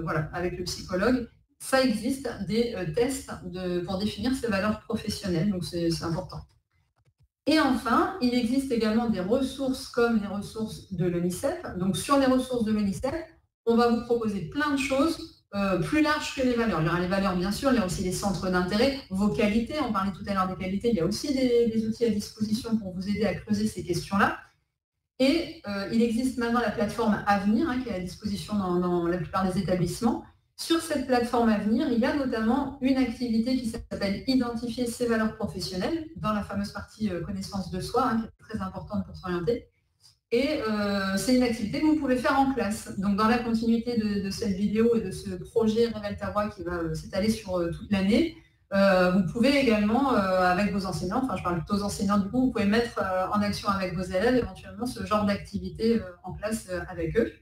voilà, avec le psychologue. Ça existe, des tests pour définir ses valeurs professionnelles, donc c'est important. Et enfin, il existe également des ressources comme les ressources de l'ONICEF. Donc sur les ressources de l'ONICEF, on va vous proposer plein de choses plus larges que les valeurs. Il y aura les valeurs, bien sûr, il y a aussi les centres d'intérêt, vos qualités. On parlait tout à l'heure des qualités, il y a aussi des outils à disposition pour vous aider à creuser ces questions-là. Et il existe maintenant la plateforme Avenir, qui est à disposition dans la plupart des établissements. Sur cette plateforme Avenir, il y a notamment une activité qui s'appelle Identifier ses valeurs professionnelles, dans la fameuse partie connaissance de soi, qui est très importante pour s'orienter. Et c'est une activité que vous pouvez faire en classe. Donc dans la continuité de cette vidéo et de ce projet Révèle ta voix qui va s'étaler sur toute l'année, vous pouvez également, avec vos enseignants, enfin je parle plutôt aux enseignants du coup, vous pouvez mettre en action avec vos élèves éventuellement ce genre d'activité en classe avec eux.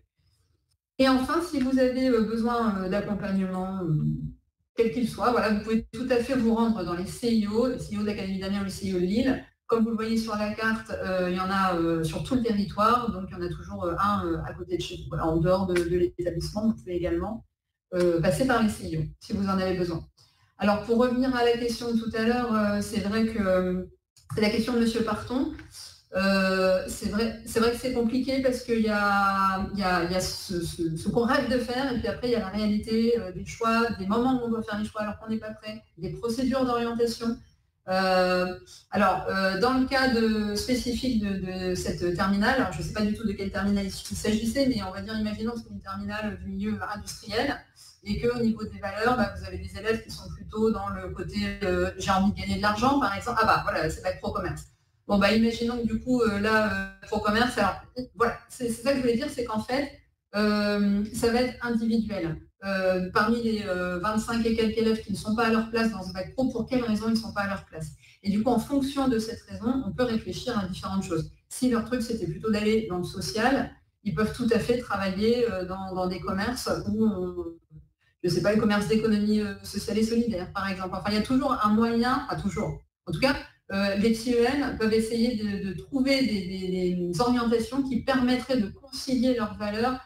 Et enfin, si vous avez besoin d'accompagnement, quel qu'il soit, voilà, vous pouvez tout à fait vous rendre dans les CIO de l'Académie d'Amiens ou les CIO de Lille. Comme vous le voyez sur la carte, il y en a sur tout le territoire, donc il y en a toujours un à côté de chez vous. Voilà, en dehors de l'établissement, vous pouvez également passer par les CIO si vous en avez besoin. Alors pour revenir à la question de tout à l'heure, c'est vrai que c'est la question de M. Parton. C'est vrai que c'est compliqué parce qu'il y a ce qu'on rêve de faire et puis après il y a la réalité des choix, des moments où on doit faire les choix alors qu'on n'est pas prêt, des procédures d'orientation. Dans le cas spécifique de cette terminale, alors je ne sais pas du tout de quelle terminale il s'agissait, mais on va dire, imaginons que c'est une terminale du milieu industriel et qu'au niveau des valeurs, vous avez des élèves qui sont plutôt dans le côté j'ai envie de gagner de l'argent, par exemple. Voilà, c'est bac pro commerce. Bon, imaginons que du coup, pro commerce, alors voilà, c'est ça que je voulais dire, c'est qu'en fait, ça va être individuel. Parmi les 25 et quelques élèves qui ne sont pas à leur place dans ce bac pro, pour quelles raisons ils ne sont pas à leur place? Et du coup, en fonction de cette raison, on peut réfléchir à différentes choses. Si leur truc, c'était plutôt d'aller dans le social, ils peuvent tout à fait travailler dans des commerces où je ne sais pas, le commerce d'économie sociale et solidaire, par exemple. Enfin, il y a toujours un moyen, en tout cas, les TEN peuvent essayer de trouver des orientations qui permettraient de concilier leurs valeurs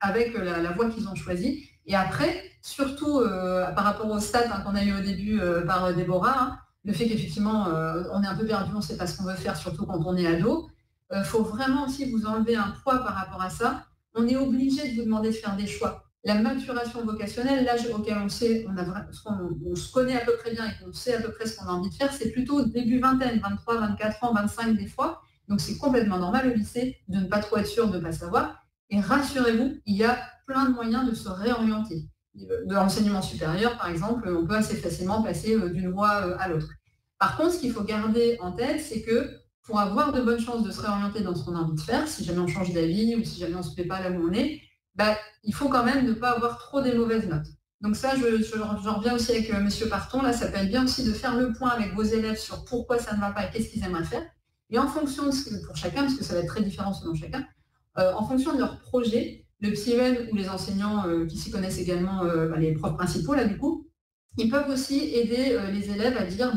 avec la voie qu'ils ont choisie. Et après, surtout par rapport au stade qu'on a eu au début par Déborah, le fait qu'effectivement, on est un peu perdu, on ne sait pas ce qu'on veut faire, surtout quand on est ado, il faut vraiment aussi vous enlever un poids par rapport à ça. On est obligé de vous demander de faire des choix. La maturation vocationnelle, l'âge auquel on sait, on se connaît à peu près bien et qu'on sait à peu près ce qu'on a envie de faire, c'est plutôt début vingtaine, 23, 24 ans, 25 des fois. Donc c'est complètement normal au lycée de ne pas trop être sûr, de ne pas savoir. Et rassurez-vous, il y a plein de moyens de se réorienter. De l'enseignement supérieur, par exemple, on peut assez facilement passer d'une voie à l'autre. Par contre, ce qu'il faut garder en tête, c'est que pour avoir de bonnes chances de se réorienter dans ce qu'on a envie de faire, si jamais on change d'avis ou si jamais on ne se plaît pas là où on est, il faut quand même ne pas avoir trop des mauvaises notes. Donc ça, j'en reviens aussi avec M. Parton, là, ça peut être bien aussi de faire le point avec vos élèves sur pourquoi ça ne va pas et qu'est-ce qu'ils aimeraient faire. Et en fonction de pour chacun, parce que ça va être très différent selon chacun, en fonction de leur projet, le PsyEN ou les enseignants qui s'y connaissent également, les profs principaux, là, du coup, ils peuvent aussi aider les élèves à dire,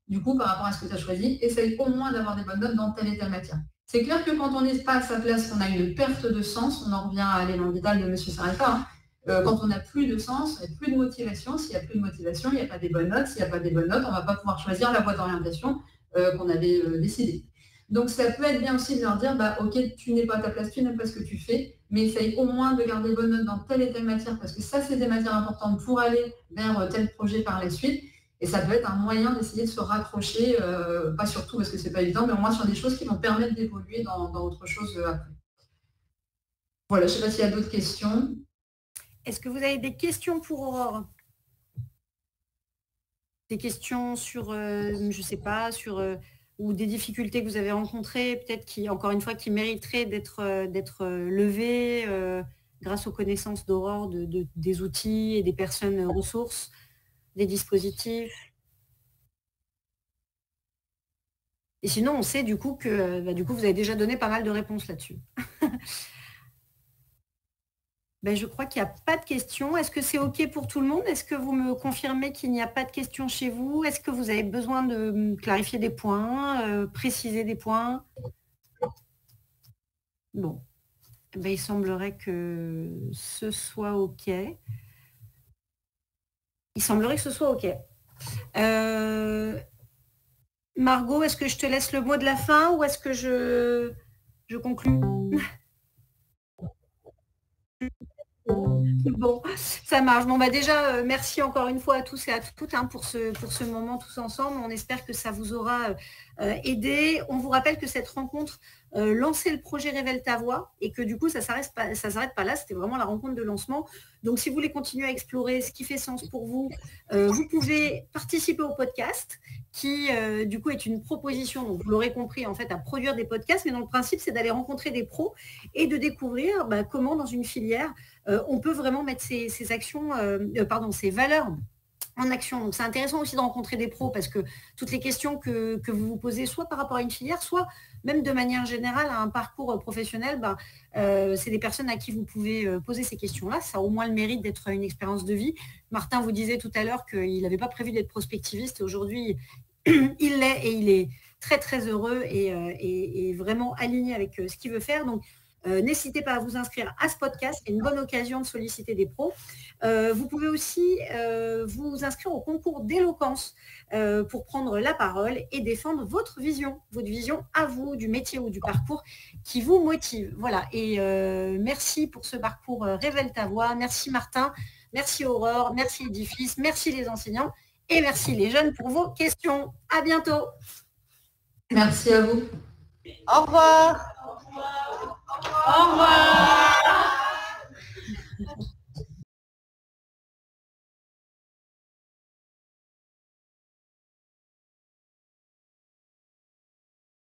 du coup, par rapport à ce que tu as choisi, essaye au moins d'avoir des bonnes notes dans telle et telle matière. C'est clair que quand on n'est pas à sa place, qu'on a une perte de sens, on en revient à l'élan vital de M. Seralta, quand on n'a plus de sens, il n'y a plus de motivation. S'il n'y a plus de motivation, il n'y a pas des bonnes notes. S'il n'y a pas des bonnes notes, on ne va pas pouvoir choisir la voie d'orientation qu'on avait décidée. Donc ça peut être bien aussi de leur dire, ok, tu n'es pas à ta place, tu n'aimes pas ce que tu fais, mais essaye au moins de garder bonnes notes dans telle et telle matière, parce que ça, c'est des matières importantes pour aller vers tel projet par la suite. Et ça peut être un moyen d'essayer de se raccrocher, pas surtout parce que c'est pas évident, mais au moins sur des choses qui vont permettre d'évoluer dans autre chose après. Voilà, je ne sais pas s'il y a d'autres questions. Est-ce que vous avez des questions pour Aurore? Des questions sur, je ne sais pas, sur ou des difficultés que vous avez rencontrées, peut-être qui, encore une fois, qui mériteraient d'être levées grâce aux connaissances d'Aurore, des outils et des personnes ressources, des dispositifs. Et sinon, on sait du coup que vous avez déjà donné pas mal de réponses là-dessus. Je crois qu'il n'y a pas de questions. Est-ce que c'est OK pour tout le monde? Est-ce que vous me confirmez qu'il n'y a pas de questions chez vous? Est-ce que vous avez besoin de clarifier des points, préciser des points? Bon. Il semblerait que ce soit OK. Il semblerait que ce soit OK. Margot, est-ce que je te laisse le mot de la fin ou est-ce que je conclue? Bon, ça marche. Bon, déjà, merci encore une fois à tous et à toutes pour ce moment tous ensemble. On espère que ça vous aura aidé. On vous rappelle que cette rencontre lançait le projet Révèle ta voix et que du coup, ça ne s'arrête pas là. C'était vraiment la rencontre de lancement. Donc, si vous voulez continuer à explorer ce qui fait sens pour vous, vous pouvez participer au podcast qui, du coup, est une proposition, donc vous l'aurez compris, en fait, à produire des podcasts. Mais dans le principe, c'est d'aller rencontrer des pros et de découvrir comment, dans une filière, on peut vraiment mettre ces actions, ces valeurs en action. Donc, c'est intéressant aussi de rencontrer des pros parce que toutes les questions que vous vous posez, soit par rapport à une filière, soit même de manière générale à un parcours professionnel, c'est des personnes à qui vous pouvez poser ces questions-là. Ça a au moins le mérite d'être une expérience de vie. Martin vous disait tout à l'heure qu'il n'avait pas prévu d'être prospectiviste. Aujourd'hui, il l'est et il est très, très heureux et vraiment aligné avec ce qu'il veut faire. Donc, n'hésitez pas à vous inscrire à ce podcast, c'est une bonne occasion de solliciter des pros. Vous pouvez aussi vous inscrire au concours d'éloquence pour prendre la parole et défendre votre vision à vous, du métier ou du parcours qui vous motive. Voilà, et merci pour ce parcours Révèle ta voix, merci Martin, merci Aurore, merci Édifice, merci les enseignants et merci les jeunes pour vos questions. À bientôt. Merci à vous. Au revoir. Au revoir.